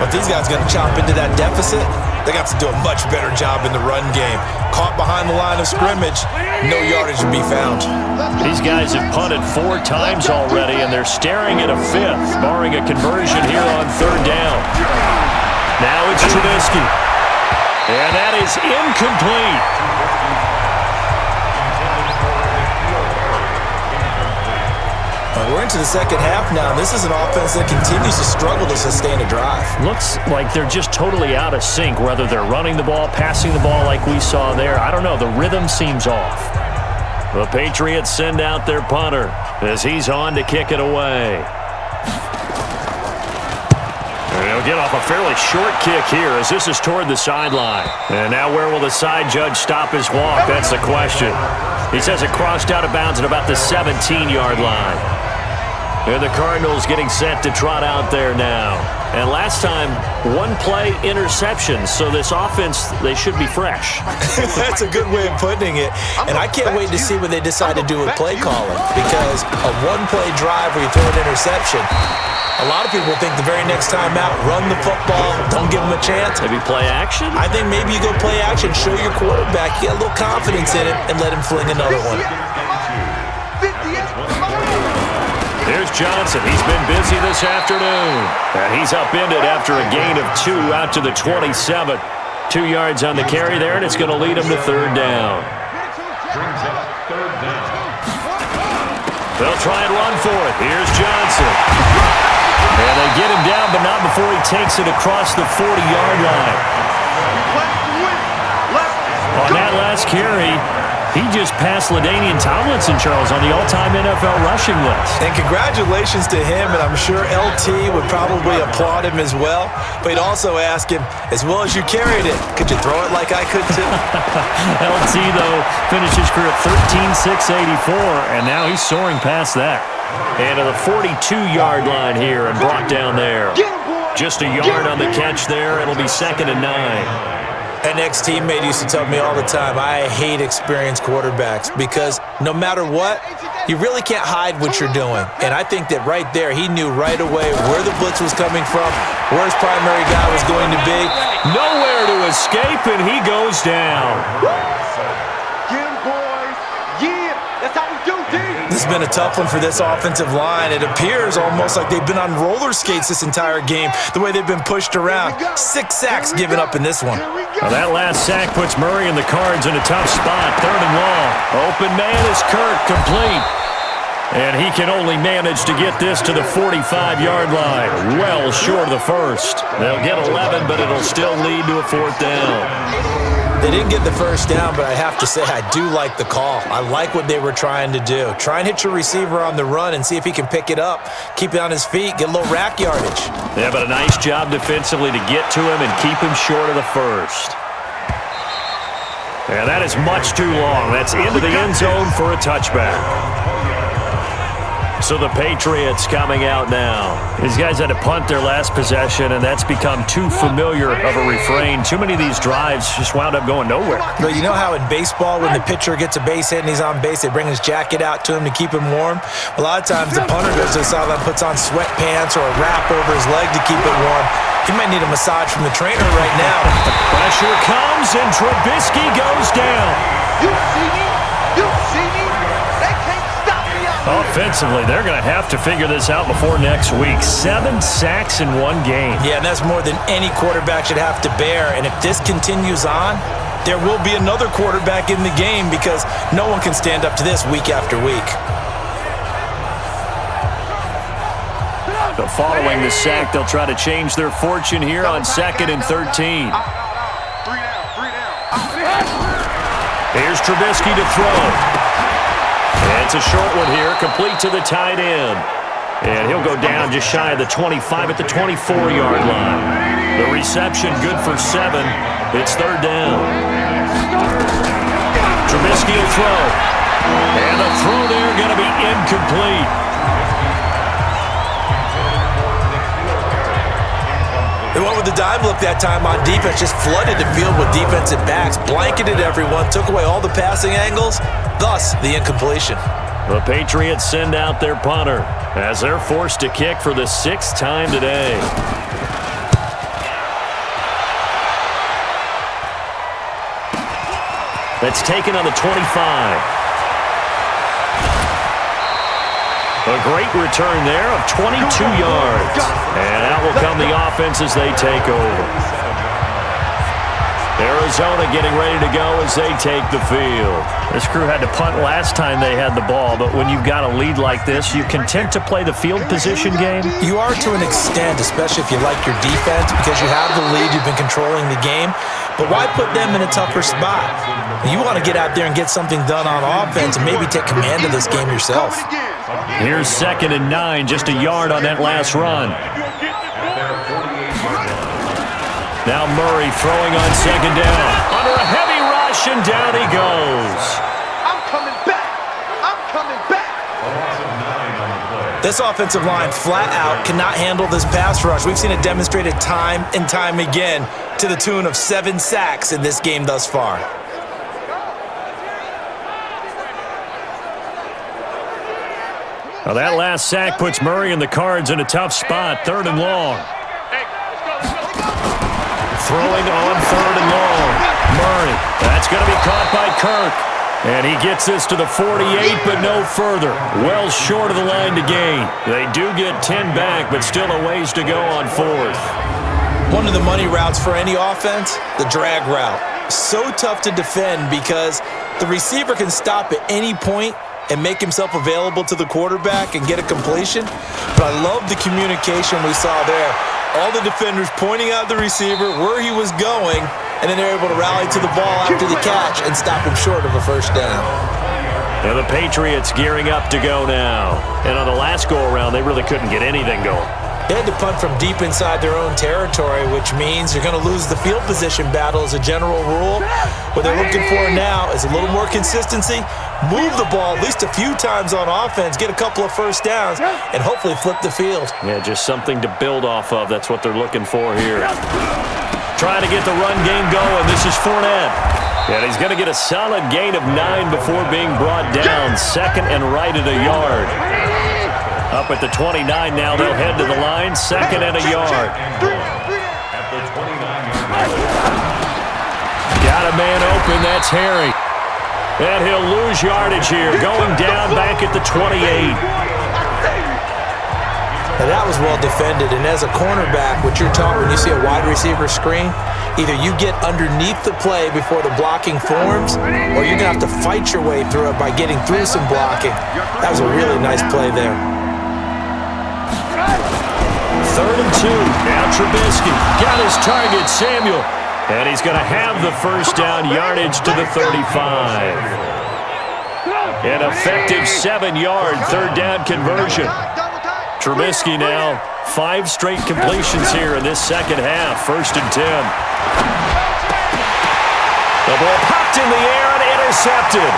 But these guys going to chomp into that deficit. They got to do a much better job in the run game. Caught behind the line of scrimmage, no yardage to be found. These guys have punted 4 times already, and they're staring at a 5th, barring a conversion here on third down. Now it's Trubisky. And that is incomplete. We're into the second half now, and this is an offense that continues to struggle to sustain a drive. Looks like they're just totally out of sync, whether they're running the ball, passing the ball like we saw there. I don't know. The rhythm seems off. The Patriots send out their punter as he's on to kick it away. get off a fairly short kick here as this is toward the sideline. And now where will the side judge stop his walk? That's the question. He says it crossed out of bounds at about the 17-yard line. And the Cardinals getting set to trot out there now. And last time, one-play interception. So this offense, they should be fresh. That's a good way of putting it. And I can't wait to see what they decide to do with play calling. Because a one-play drive where you throw an interception, a lot of people think the very next time out, run the football, don't give them a chance. Maybe play action? I think maybe you go play action, show your quarterback, you get a little confidence in it, and let him fling another one. Here's Johnson. He's been busy this afternoon. And he's upended after a gain of 2 out to the 27. 2 yards on the carry there, and it's going to lead him to third down. They'll try and run for it. Here's Johnson. And they get him down, but not before he takes it across the 40-yard line. On that last carry, he just passed LaDainian Tomlinson, Charles, on the all-time NFL rushing list. And congratulations to him, and I'm sure LT would probably applaud him as well. But he'd also ask him, as well as you carried it, could you throw it like I could too? LT, though, finished his career at 13,684, and now he's soaring past that. And to the 42-yard line here and brought down there. Just a yard on the catch there. It'll be 2nd and 9. An ex-teammate used to tell me all the time, I hate experienced quarterbacks because no matter what, you really can't hide what you're doing. And I think that right there, he knew right away where the blitz was coming from, where his primary guy was going to be. Nowhere to escape, and he goes down. This has been a tough one for this offensive line. It appears almost like they've been on roller skates this entire game, the way they've been pushed around. 6 sacks given up in this one. Well, that last sack puts Murray and the Cards in a tough spot. 3rd and long. Open man is Kirk, complete. And he can only manage to get this to the 45-yard line. Well short of the first. They'll get 11, but it'll still lead to a 4th down. They didn't get the first down, but I have to say I do like the call. I like what they were trying to do. Try and hit your receiver on the run and see if he can pick it up. Keep it on his feet, get a little rack yardage. Yeah, but a nice job defensively to get to him and keep him short of the first. And that is much too long. That's into the end zone for a touchback. So the Patriots coming out now. These guys had to punt their last possession, and that's become too familiar of a refrain. Too many of these drives just wound up going nowhere. But you know how in baseball, when the pitcher gets a base hit and he's on base, they bring his jacket out to him to keep him warm? A lot of times the punter goes to the sideline, puts on sweatpants or a wrap over his leg to keep it warm. He might need a massage from the trainer right now. Pressure comes, and Trubisky goes down. You see me? You see me? They can't stop me. Offensively, they're going to have to figure this out before next week. 7 sacks in one game. Yeah, and that's more than any quarterback should have to bear. And if this continues on, there will be another quarterback in the game because no one can stand up to this week after week. So following the sack, they'll try to change their fortune here on 2nd and 13. 3 down. Here's Trubisky to throw. And it's a short one here, complete to the tight end. And he'll go down just shy of the 25 at the 24-yard line. The reception good for 7. It's 3rd down. Trubisky will throw. And the throw there going to be incomplete. They went with the dime look that time on defense, just flooded the field with defensive backs, blanketed everyone, took away all the passing angles, thus the incompletion. The Patriots send out their punter as they're forced to kick for the 6th time today. That's taken on the 25. A great return there of 22 yards. And out will come the offense as they take over. Arizona getting ready to go as they take the field. This crew had to punt last time they had the ball, but when you've got a lead like this, you content to play the field position game? You are to an extent, especially if you like your defense, because you have the lead, you've been controlling the game. But why put them in a tougher spot? You want to get out there and get something done on offense and maybe take command of this game yourself. Here's 2nd and 9, just a yard on that last run. Now Murray throwing on second down. Under a heavy rush, and down he goes. I'm coming back. I'm coming back. This offensive line flat out cannot handle this pass rush. We've seen it demonstrated time and time again to the tune of 7 sacks in this game thus far. Well, that last sack puts Murray and the Cards in a tough spot, 3rd and long. Throwing on 3rd and long. Murray, that's going to be caught by Kirk. And he gets this to the 48, but no further. Well short of the line to gain. They do get 10 back, but still a ways to go on 4th. One of the money routes for any offense, the drag route. So tough to defend because the receiver can stop at any point and make himself available to the quarterback and get a completion. But I love the communication we saw there. All the defenders pointing out the receiver, where he was going, and then they're able to rally to the ball after the catch and stop him short of a first down. And the Patriots gearing up to go now. And on the last go-around, they really couldn't get anything going. They had to punt from deep inside their own territory, which means you're going to lose the field position battle as a general rule. What they're looking for now is a little more consistency, move the ball at least a few times on offense, get a couple of first downs, and hopefully flip the field. Yeah, just something to build off of. That's what they're looking for here. Trying to get the run game going. This is Fournette. And he's going to get a solid gain of 9 before being brought down. 2nd and right at a yard. Up at the 29 now, they'll head to the line. 2nd and a yard. Got a man open, that's Harry. And he'll lose yardage here, going down back at the 28. Now that was well defended, and as a cornerback, what you're taught when you see a wide receiver screen, either you get underneath the play before the blocking forms, or you're going to have to fight your way through it by getting through some blocking. That was a really nice play there. 3rd and 2. Now Trubisky got his target, Samuel. And he's going to have the first down, yardage to the 35. An effective 7-yard 3rd down conversion. Trubisky now 5 straight completions here in this second half. 1st and 10. The ball popped in the air and intercepted.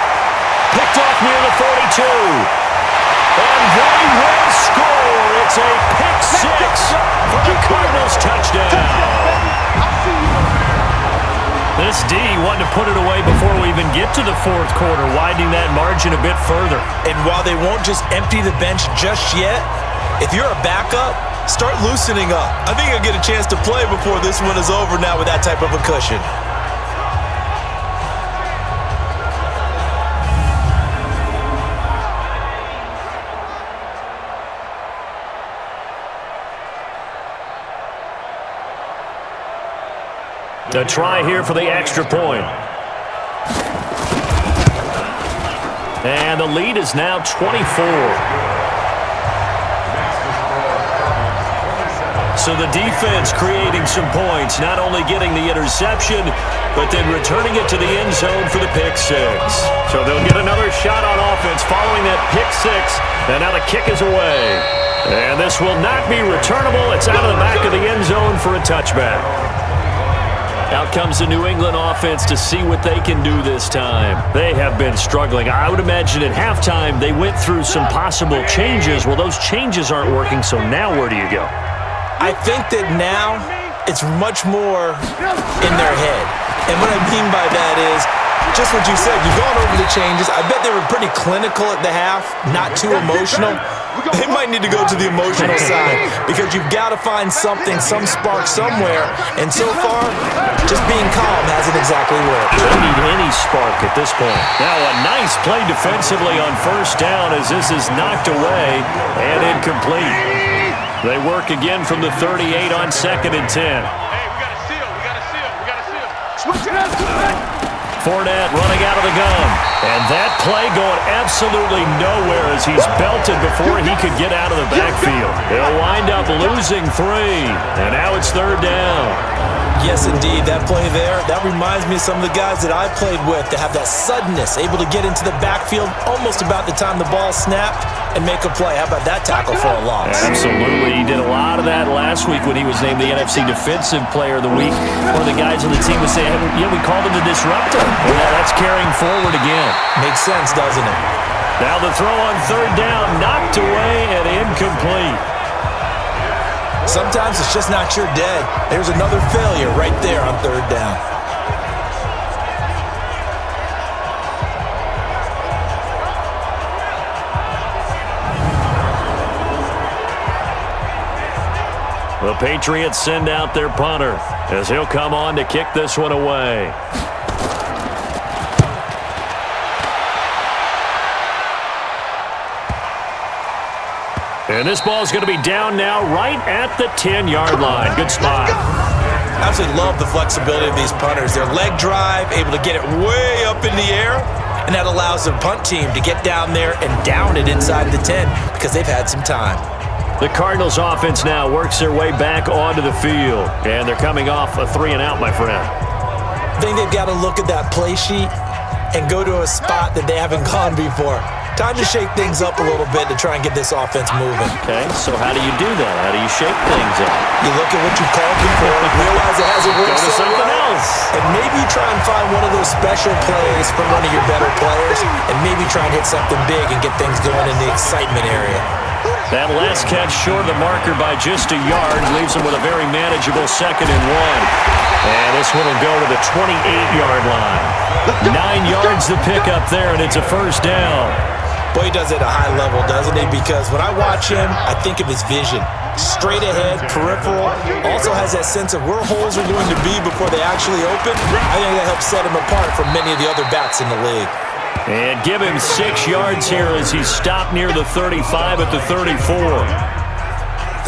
Picked off near the 42. And they will score. It's a pick 6 for the Cardinals touchdown. This D wanted to put it away before we even get to the 4th quarter, widening that margin a bit further. And while they won't just empty the bench just yet, if you're a backup, start loosening up. I think you'll get a chance to play before this one is over now with that type of a cushion. A try here for the extra point. And the lead is now 24. So the defense creating some points, not only getting the interception, but then returning it to the end zone for the pick 6. So they'll get another shot on offense following that pick 6, and now the kick is away. And this will not be returnable. It's out of the back of the end zone for a touchback. Out comes the New England offense to see what they can do this time. They have been struggling. I would imagine at halftime they went through some possible changes. Well, those changes aren't working, so now where do you go? I think that now it's much more in their head. And what I mean by that is just what you said. You've gone over the changes. I bet they were pretty clinical at the half, not too emotional. They might need to go to the emotional side because you've got to find something, some spark somewhere. And so far, just being calm hasn't exactly worked. Don't need any spark at this point. Now a nice play defensively on 1st down as this is knocked away and incomplete. They work again from the 38 on 2nd and 10. Hey, we got to seal. We got to seal. We got to seal. Switch it up. Fournette running out of the gun. And that play going absolutely nowhere as he's belted before he could get out of the backfield. They'll wind up losing 3, and now it's 3rd down. Yes, indeed. That play there, that reminds me of some of the guys that I played with that have that suddenness, able to get into the backfield almost about the time the ball snapped and make a play. How about that tackle for a loss? Absolutely. He did a lot of that last week when he was named the NFC Defensive Player of the Week. One of the guys on the team would say, yeah, we called him the disruptor. Well, that's carrying forward again. Makes sense, doesn't it? Now the throw on 3rd down, knocked away and incomplete. Sometimes it's just not your day. There's another failure right there on 3rd down. The Patriots send out their punter as he'll come on to kick this one away. And this ball is going to be down now right at the 10-yard line. Good spot. I absolutely love the flexibility of these punters. Their leg drive, able to get it way up in the air, and that allows the punt team to get down there and down it inside the 10 because they've had some time. The Cardinals offense now works their way back onto the field, and they're coming off a 3-and-out, my friend. I think they've got to look at that play sheet and go to a spot that they haven't gone before. Time to shake things up a little bit to try and get this offense moving. Okay, so how do you do that? How do you shake things up? You look at what you've called before, realize it hasn't worked Go to so something well, else. and maybe try and find one of those special plays from one of your better players, and maybe try and hit something big and get things going in the excitement area. That last catch short of the marker by just a yard leaves him with a very manageable 2nd and 1. And this one will go to the 28-yard line. 9 yards to pick up there, and it's a 1st down. Boy, he does it at a high level, doesn't he? Because when I watch him, I think of his vision. Straight ahead, peripheral, also has that sense of where holes are going to be before they actually open. I think that helps set him apart from many of the other backs in the league. And give him 6 yards here as he's stopped near the 35 at the 34.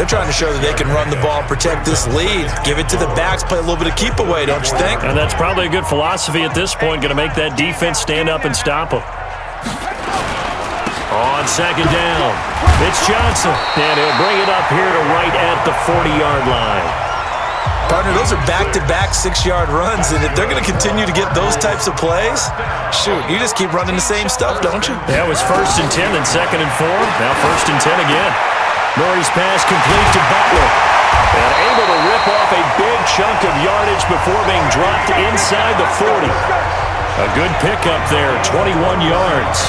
They're trying to show that they can run the ball and protect this lead. Give it to the backs, play a little bit of keep away, don't you think? And that's probably a good philosophy at this point, going to make that defense stand up and stop him. On 2nd down, it's Johnson, and he'll bring it up here to right at the 40-yard line. Partner, those are back-to-back 6-yard runs, and if they're going to continue to get those types of plays, shoot, you just keep running the same stuff, don't you? That was 1st and 10, then 2nd and 4, now 1st and 10 again. Murray's pass complete to Butler, and able to rip off a big chunk of yardage before being dropped inside the 40. A good pickup there, 21 yards.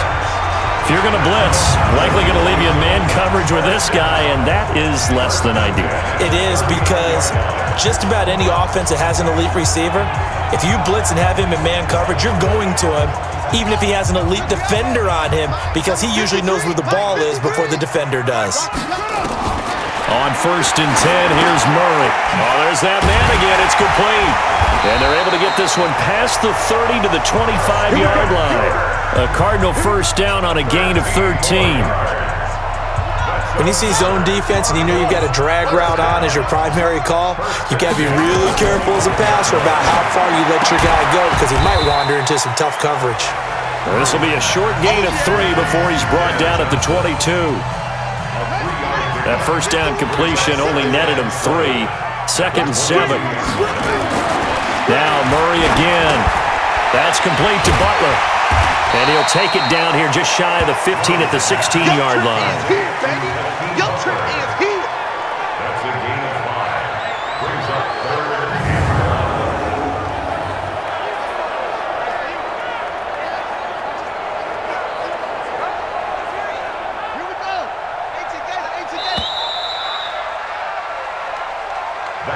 If you're going to blitz, likely going to leave you in man coverage with this guy, and that is less than ideal. It is, because just about any offense that has an elite receiver, if you blitz and have him in man coverage, you're going to him, even if he has an elite defender on him, because he usually knows where the ball is before the defender does. On 1st and 10, here's Murray. Oh, there's that man again. It's complete. And they're able to get this one past the 30 to the 25-yard line. A Cardinal 1st down on a gain of 13. When you see zone defense and you know you've got a drag route on as your primary call, you've got to be really careful as a passer about how far you let your guy go, because he might wander into some tough coverage. Well, this will be a short gain of 3 before he's brought down at the 22. That 1st down completion only netted him 3. 2nd and 7. Now Murray again. That's complete to Butler. And he'll take it down here just shy of the 15 at the 16-yard line. Your trip is here. That's a gain of 5. Brings up 3rd and 1. Here we go.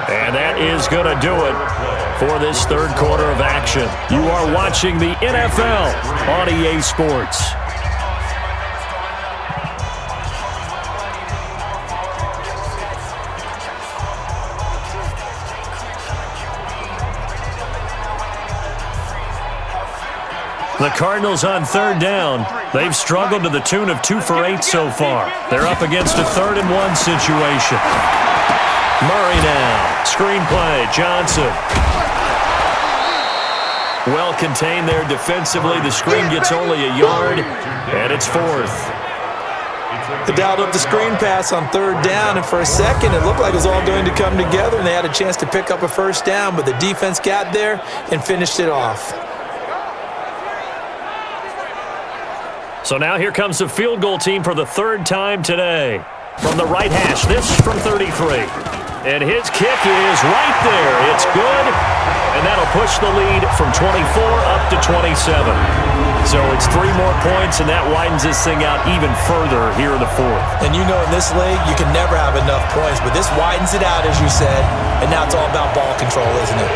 And that is going to do it for this 3rd quarter of action. You are watching the NFL on EA Sports. The Cardinals on 3rd down. They've struggled to the tune of 2 for 8 so far. They're up against a 3rd and 1 situation. Murray now. Screen play. Johnson. Well contained there defensively. The screen gets only a yard, and it's fourth. They dialed up the screen pass on third down, and for a second it looked like it was all going to come together, and they had a chance to pick up a first down, but the defense got there and finished it off. So now here comes the field goal team for the third time today. From the right hash, this from 33. And his kick is right there. It's good, and that'll push the lead from 24 up to 27. So it's 3 more points, and that widens this thing out even further here in the fourth. And you know in this league, you can never have enough points, but this widens it out, as you said, and now it's all about ball control, isn't it?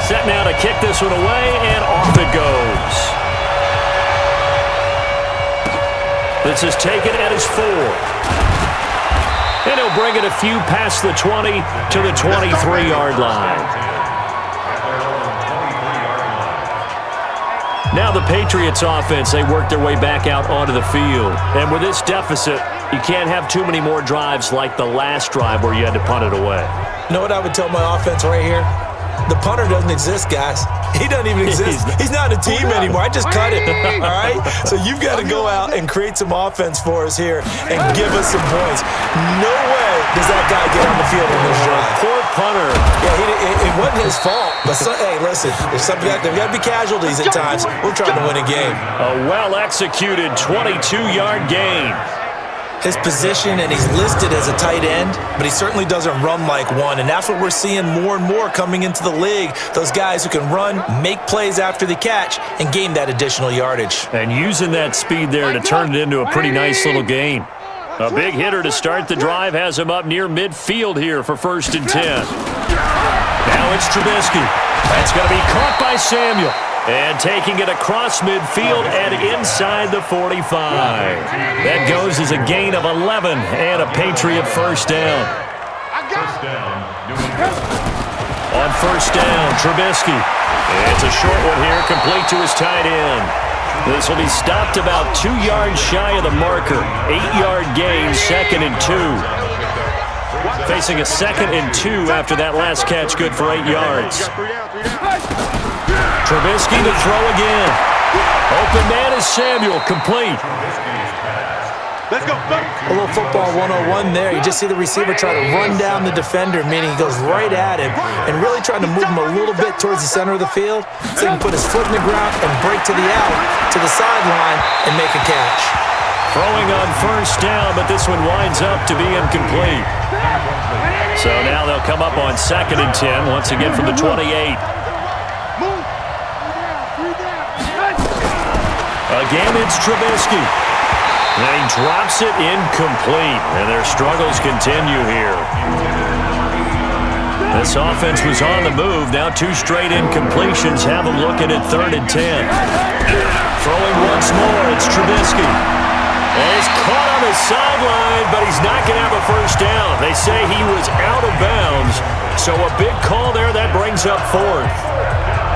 Set now to kick this one away, and off it goes. This is taken at his 4. And he'll bring it a few past the 20 to the 23-yard line. Now the Patriots offense, they work their way back out onto the field. And with this deficit, you can't have too many more drives like the last drive where you had to punt it away. You know what I would tell my offense right here? The punter doesn't exist, guys. He doesn't even exist. He's not a team anymore. I just cut him, all right? So you've got to go out and create some offense for us here and give us some points. No way does that guy get on the field on this drive. Poor punter. Yeah, it wasn't his fault. But, hey, listen, there's got to be casualties at times. We're trying to win a game. A well-executed 22-yard gain. His position, and he's listed as a tight end, but he certainly doesn't run like one, and that's what we're seeing more and more coming into the league. Those guys who can run, make plays after the catch, and gain that additional yardage. And using that speed there to turn it into a pretty nice little gain. A big hitter to start the drive has him up near midfield here for 1st and 10. Now it's Trubisky. That's going to be caught by Samuel. And taking it across midfield and inside the 45. That goes as a gain of 11 and a Patriot first down. On first down, Trubisky. It's a short one here, complete to his tight end. This will be stopped about 2 yards shy of the marker. 8-yard gain, 2nd and 2. Facing a 2nd and 2 after that last catch, good for 8 yards. Trubisky to throw again. Open man is Samuel, complete. Let's go. A little football 101 there. You just see the receiver try to run down the defender, meaning he goes right at him and really trying to move him a little bit towards the center of the field so he can put his foot in the ground and break to the out, to the sideline, and make a catch. Throwing on first down, but this one winds up to be incomplete. So now they'll come up on 2nd and 10, once again from the 28. Again, it's Trubisky. And he drops it incomplete, and their struggles continue here. This offense was on the move. Now 2 straight incompletions have them looking at 3rd and 10. Throwing once more, it's Trubisky. And he's caught on the sideline, but he's not going to have a first down. They say he was out of bounds, so a big call there. That brings up 4th.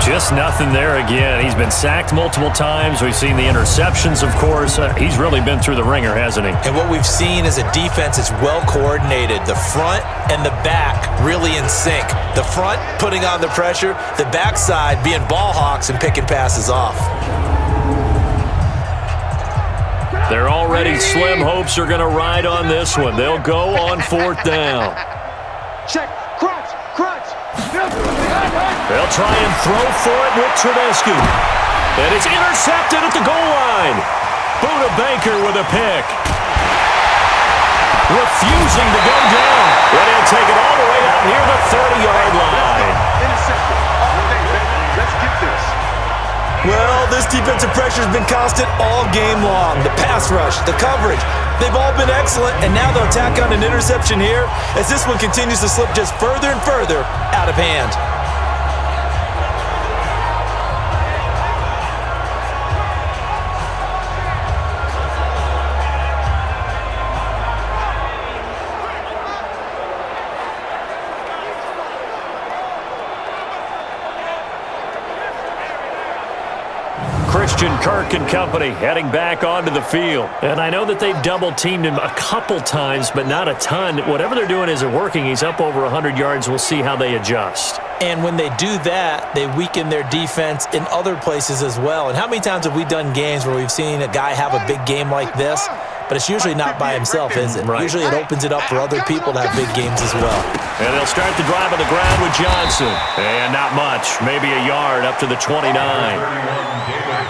Just nothing there again. He's been sacked multiple times. We've seen the interceptions, of course. He's really been through the ringer, hasn't he? And what we've seen is a defense that's well coordinated. The front and the back really in sync. The front putting on the pressure, the backside being ball hawks and picking passes off. Their already slim hopes are going to ride on this one. They'll go on 4th down. Check. Crunch. They'll try and throw for it with Trubisky. And it's intercepted at the goal line. Buda Baker with a pick. Refusing to go down. But he'll take it all the way out near the 30-yard line. Intercepted. Let's get this. Well, this defensive pressure has been constant all game long. The pass rush, the coverage, they've all been excellent, and now they'll tack on an interception here as this one continues to slip just further and further out of hand. Christian Kirk and company heading back onto the field. And I know that they've double-teamed him a couple times, but not a ton. Whatever they're doing isn't working. He's up over 100 yards. We'll see how they adjust. And when they do that, they weaken their defense in other places as well. And how many times have we done games where we've seen a guy have a big game like this, but it's usually not by himself, is it? Right. Usually it opens it up for other people to have big games as well. And they'll start the drive on the ground with Johnson. And not much, maybe a yard up to the 29.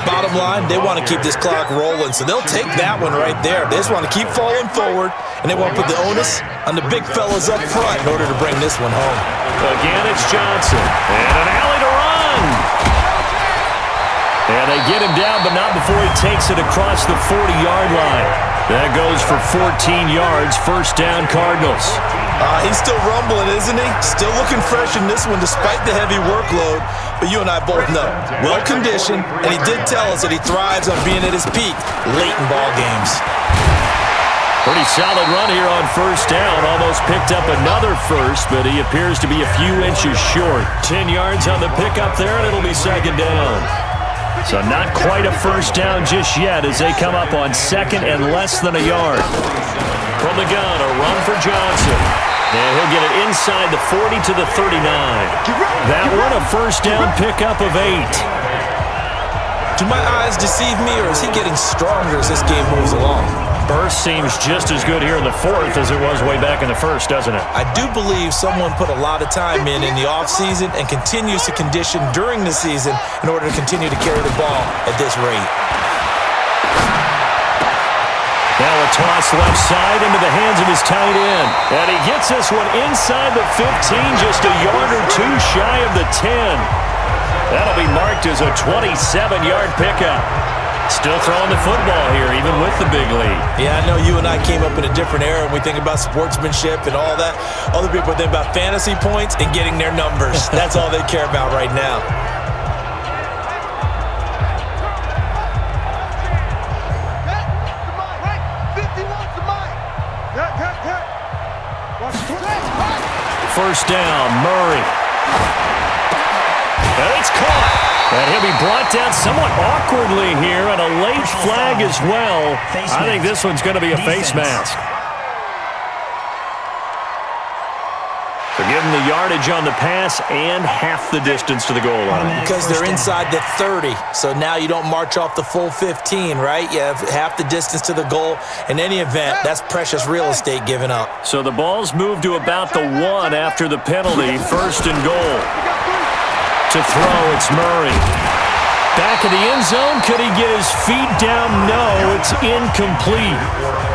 Bottom line, they want to keep this clock rolling, so they'll take that one right there. They just want to keep falling forward, and they want to put the onus on the big fellas up front in order to bring this one home. Again, it's Johnson. And an alley to run. And they get him down, but not before he takes it across the 40-yard line. That goes for 14 yards, first down Cardinals. He's still rumbling, isn't he? Still looking fresh in this one despite the heavy workload. But you and I both know, well-conditioned, and he did tell us that he thrives on being at his peak late in ball games. Pretty solid run here on first down. Almost picked up another first, but he appears to be a few inches short. 10 yards on the pickup there, and it'll be second down. So not quite a first down just yet as they come up on second and less than a yard. From the gun, a run for Johnson. And he'll get it inside the 40 to the 39. That one a first down pickup of 8. Do my eyes deceive me, or is he getting stronger as this game moves along? Burst seems just as good here in the fourth as it was way back in the first, doesn't it? I do believe someone put a lot of time in the offseason and continues to condition during the season in order to continue to carry the ball at this rate. Now a toss left side into the hands of his tight end. And he gets this one inside the 15, just a yard or two shy of the 10. That'll be marked as a 27-yard pickup. Still throwing the football here, even with the big lead. Yeah, I know you and I came up in a different era and we think about sportsmanship and all that. Other people think about fantasy points and getting their numbers. That's all they care about right now. First down, Murray. And it's caught. And he'll be brought down somewhat awkwardly here, and a late flag as well. I think this one's going to be a face mask. So give them the yardage on the pass and half the distance to the goal line. Because they're inside the 30, so now you don't march off the full 15, right? You have half the distance to the goal. In any event, that's precious real estate given up. So the ball's moved to about the 1 after the penalty, first and goal. To throw, it's Murray. Back in the end zone, could he get his feet down? No, it's incomplete.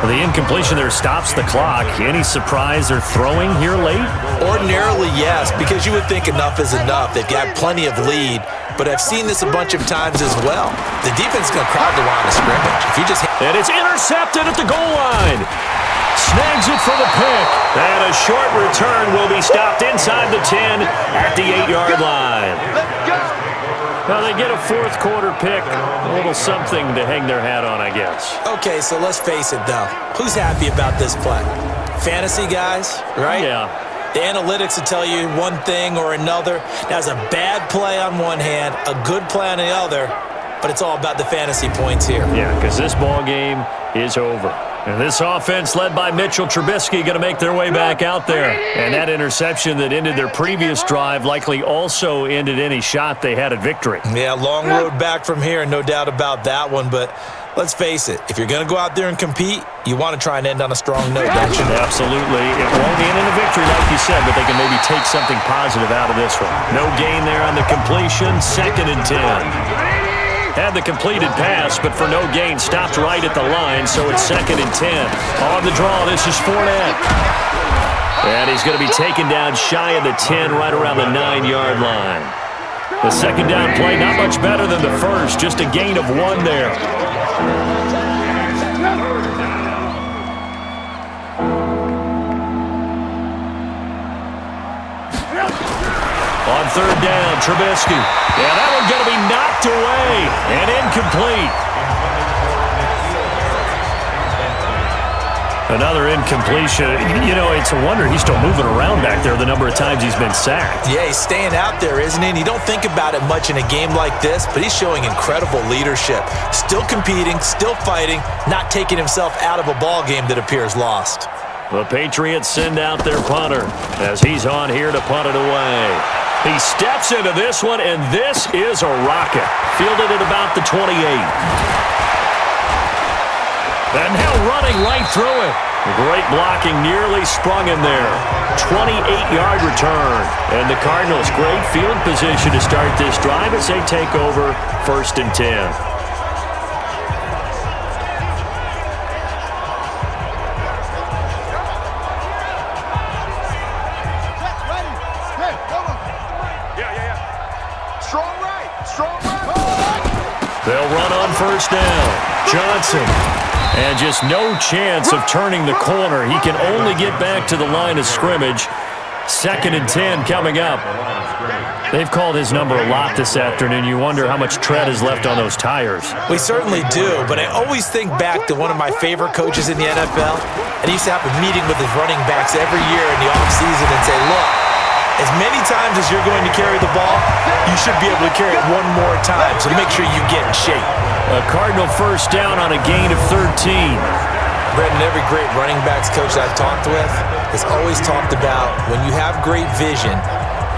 Well, the incompletion there stops the clock. Any surprise they're throwing here late? Ordinarily, yes, because you would think enough is enough. They've got plenty of lead, but I've seen this a bunch of times as well. The defense is going to crowd the line of scrimmage. If you just and it's intercepted at the goal line. Snags it for the pick. And a short return will be stopped inside the 10 at the 8-yard line. Now they get a fourth quarter pick. A little something to hang their hat on, I guess. Okay, so let's face it, though. Who's happy about this play? Fantasy guys, right? Yeah. The analytics will tell you one thing or another. That's a bad play on one hand, a good play on the other, but it's all about the fantasy points here. Yeah, because this ball game is over. And this offense led by Mitchell Trubisky going to make their way back out there. And that interception that ended their previous drive likely also ended any shot they had at victory. Yeah, long road back from here, no doubt about that one. But let's face it, if you're going to go out there and compete, you want to try and end on a strong note, don't you? Absolutely. It won't end in a victory like you said, but they can maybe take something positive out of this one. No gain there on the completion, 2nd and 10. Had the completed pass, but for no gain, stopped right at the line, so it's 2nd and 10. On the draw, this is Fournette. And he's going to be taken down shy of the 10, right around the 9-yard line. The second down play, not much better than the first, just a gain of 1 there. On third down, Trubisky. Yeah, that one's going to be knocked away and incomplete. Another incompletion. You know, it's a wonder he's still moving around back there the number of times he's been sacked. Yeah, he's staying out there, isn't he? And you don't think about it much in a game like this, but he's showing incredible leadership. Still competing, still fighting, not taking himself out of a ball game that appears lost. The Patriots send out their punter as he's on here to punt it away. He steps into this one, and this is a rocket. Fielded at about the 28. And now running right through it. Great blocking, nearly sprung in there. 28-yard return. And the Cardinals, great field position to start this drive as they take over 1st and 10. They'll run on 1st down. Johnson. And just no chance of turning the corner. He can only get back to the line of scrimmage. 2nd and 10 coming up. They've called his number a lot this afternoon. You wonder how much tread is left on those tires. We certainly do, but I always think back to one of my favorite coaches in the NFL, and he used to have a meeting with his running backs every year in the offseason and say, look, as many times as you're going to carry the ball, you should be able to carry it one more time, so make sure you get in shape. A Cardinal 1st down on a gain of 13. Brendan, every great running backs coach I've talked with has always talked about when you have great vision,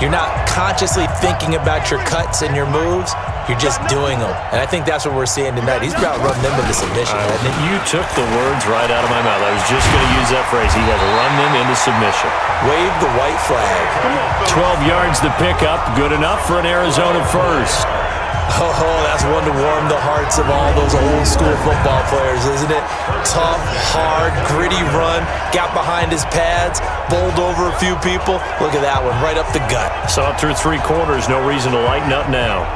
you're not consciously thinking about your cuts and your moves, you're just doing them. And I think that's what we're seeing tonight. He's about running them into submission, hasn't he? You took the words right out of my mouth. I was just going to use that phrase. He has run them into submission. Wave the white flag. 12 yards to pick up. Good enough for an Arizona first. Oh, that's one to warm the hearts of all those old school football players, isn't it? Tough, hard, gritty run, got behind his pads, bowled over a few people. Look at that one, right up the gut. Saw it through 3 quarters, no reason to lighten up now.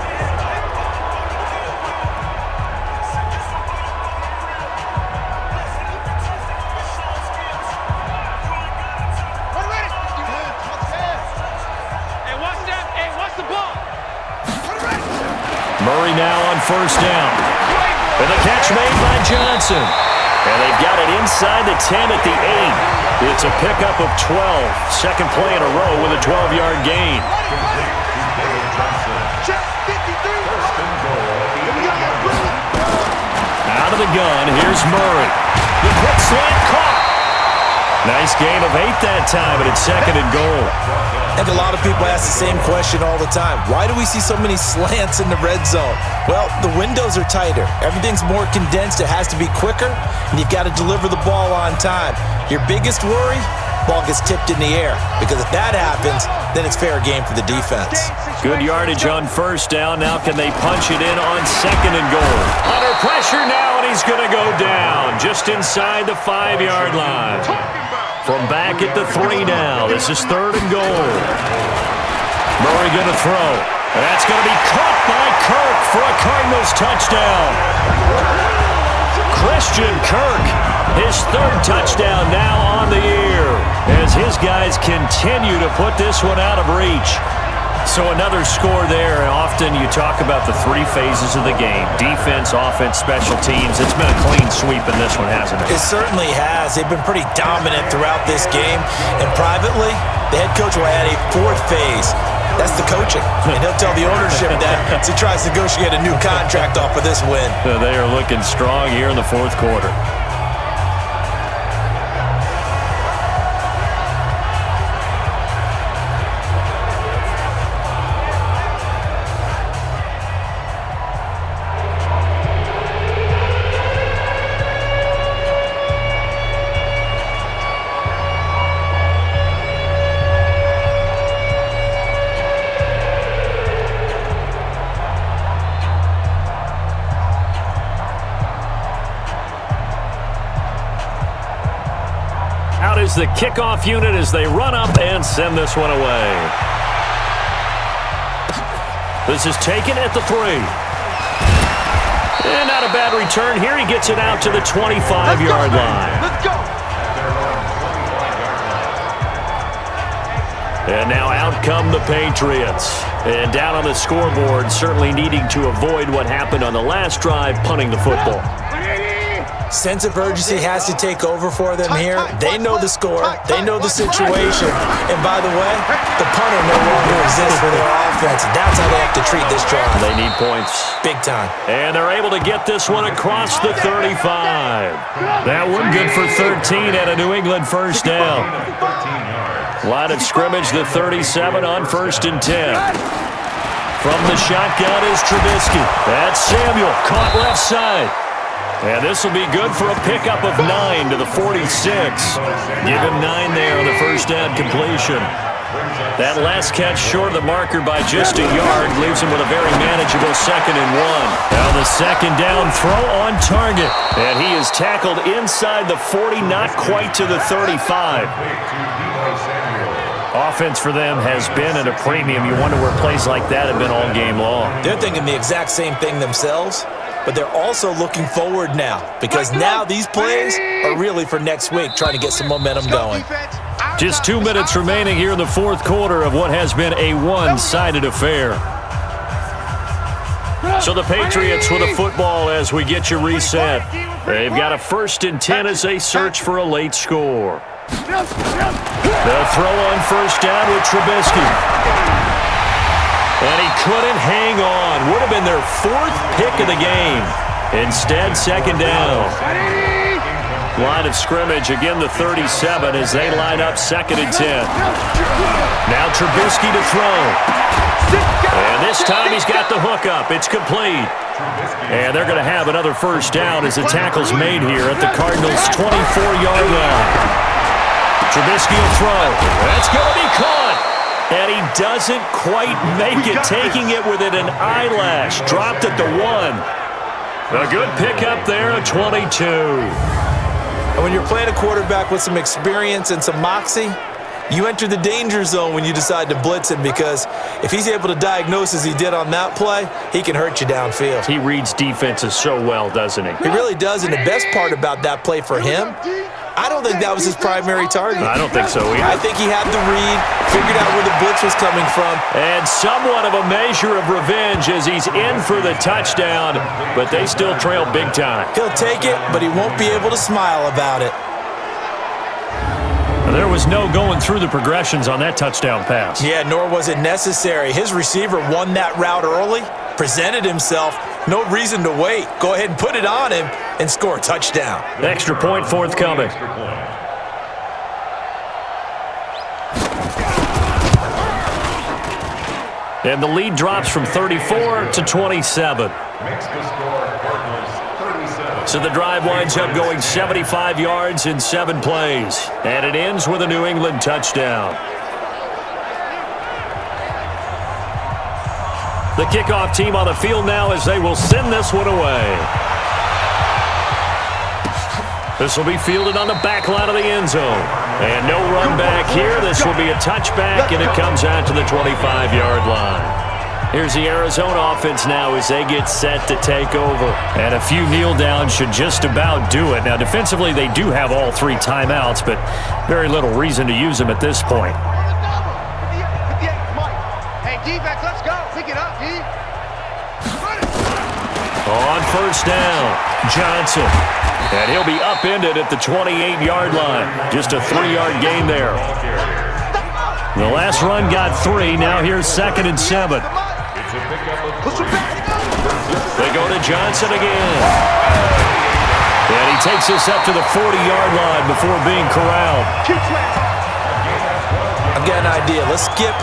Murray now on 1st down. And the catch made by Johnson. And they've got it inside the 10 at the 8. It's a pickup of 12. Second play in a row with a 12-yard gain. Out of the gun, here's Murray. The quick slant caught. Nice gain of 8 that time, but it's 2nd and goal. And a lot of people ask the same question all the time. Why do we see so many slants in the red zone? Well, the windows are tighter. Everything's more condensed. It has to be quicker, and you've got to deliver the ball on time. Your biggest worry? Ball gets tipped in the air. Because if that happens, then it's fair game for the defense. Good yardage on 1st down. Now can they punch it in on 2nd and goal? Under pressure now, and he's going to go down just inside the 5-yard line. From back at the 3 now. This is 3rd and goal. Murray going to throw. And that's going to be caught by Kirk for a Cardinals touchdown. Christian Kirk, his 3rd touchdown now on the year as his guys continue to put this one out of reach. So another score there, and often you talk about the 3 phases of the game. Defense, offense, special teams. It's been a clean sweep in this one, hasn't it? It certainly has. They've been pretty dominant throughout this game. And privately, the head coach will add a 4th phase. That's the coaching. And he'll tell the ownership that as he tries to negotiate a new contract off of this win. They are looking strong here in the 4th quarter. The kickoff unit as they run up and send this one away. This is taken at the 3. And not a bad return here. He gets it out to the 25-yard line. Let's go. And now out come the Patriots. And down on the scoreboard, certainly needing to avoid what happened on the last drive, punting the football. Sense of urgency has to take over for them here. They know the score. They know the situation. And by the way, the punter no longer exists for their offense. That's how they have to treat this drive. They need points. Big time. And they're able to get this one across the 35. That one good for 13 at a New England 1st down. 13 yards. Line of scrimmage, the 37 on 1st and 10. From the shotgun is Trubisky. That's Samuel, caught left side. And this will be good for a pickup of 9 to the 46. Give him 9 there on the first down completion. That last catch short of the marker by just a yard leaves him with a very manageable 2nd and 1. Now the 2nd down throw on target. And he is tackled inside the 40, not quite to the 35. Offense for them has been at a premium. You wonder where plays like that have been all game long. They're thinking the exact same thing themselves, but they're also looking forward now because now these plays are really for next week, trying to get some momentum going. Just 2 minutes remaining here in the 4th quarter of what has been a one-sided affair. So the Patriots with a football as we get you reset. They've got a 1st and 10 as they search for a late score. The throw on 1st down with Trubisky. And he couldn't hang on. Would have been their 4th pick of the game. Instead, 2nd down. Line of scrimmage, again the 37 as they line up 2nd and 10. Now Trubisky to throw. And this time he's got the hook up. It's complete. And they're going to have another 1st down as the tackle's made here at the Cardinals' 24-yard line. Trubisky will throw. That's going to be caught. And he doesn't quite make it, taking it within an eyelash. Dropped at the 1. A good pickup there at 22. And when you're playing a quarterback with some experience and some moxie, you enter the danger zone when you decide to blitz him because if he's able to diagnose as he did on that play, he can hurt you downfield. He reads defenses so well, doesn't he? He really does, and the best part about that play for him, I don't think that was his primary target. I don't think so either. I think he had the read, figured out where the blitz was coming from. And somewhat of a measure of revenge as he's in for the touchdown, but they still trail big time. He'll take it, but he won't be able to smile about it. There was no going through the progressions on that touchdown pass. Yeah, nor was it necessary. His receiver won that route early, presented himself. No reason to wait. Go ahead and put it on him and score a touchdown. Extra point forthcoming. And the lead drops from 34 to 27. So the drive winds up going 75 yards in 7 plays. And it ends with a New England touchdown. The kickoff team on the field now as they will send this one away. This will be fielded on the back line of the end zone. And no run back here. This will be a touchback, and it comes out to the 25-yard line. Here's the Arizona offense now as they get set to take over. And a few kneel downs should just about do it. Now, defensively, they do have all 3 timeouts, but very little reason to use them at this point. Hey, defense, let's go. Pick it up, D. On 1st down, Johnson. And he'll be upended at the 28-yard line. Just a 3-yard gain there. The last run got 3. Now here's 2nd and 7. They go to Johnson again. And he takes us up to the 40-yard line before being corralled. I've got an idea. Let's skip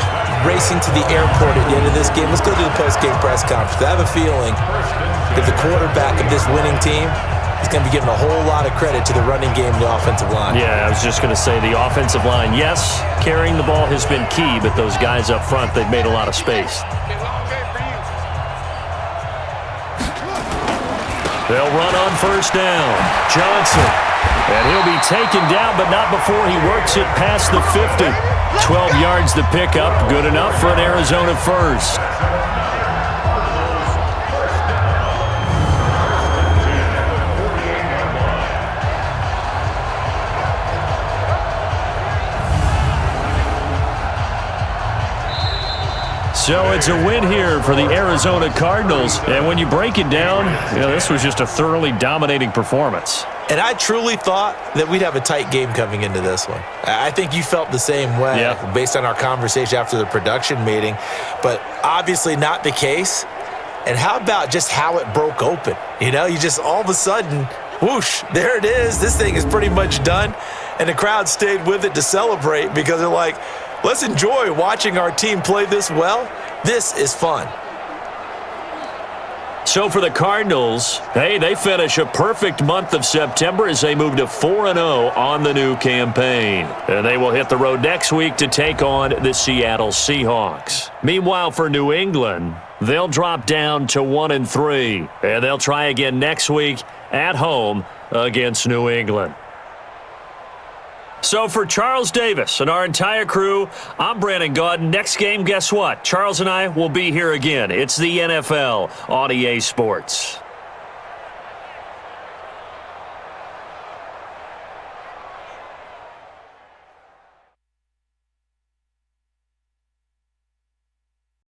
racing to the airport at the end of this game. Let's go to the post-game press conference. I have a feeling that the quarterback of this winning team is going to be given a whole lot of credit to the running game and the offensive line. Yeah, I was just going to say the offensive line, yes, carrying the ball has been key, but those guys up front, they've made a lot of space. They'll run on 1st down. Johnson. And he'll be taken down, but not before he works it past the 50. 12 yards to pick up. Good enough for an Arizona first. So it's a win here for the Arizona Cardinals. And when you break it down, this was just a thoroughly dominating performance. And I truly thought that we'd have a tight game coming into this one. I think you felt the same way based on our conversation after the production meeting, but obviously not the case. And how about just how it broke open? You just all of a sudden, Whoosh, there it is. This thing is pretty much done. And the crowd stayed with it to celebrate because they're like, let's enjoy watching our team play this well. This is fun. So for the Cardinals, hey, they finish a perfect month of September as they move to 4-0 on the new campaign. And they will hit the road next week to take on the Seattle Seahawks. Meanwhile, for New England, they'll drop down to 1-3. And they'll try again next week at home against New England. So for Charles Davis and our entire crew, I'm Brandon Gaudin. Next game, guess what? Charles and I will be here again. It's the NFL on EA Sports.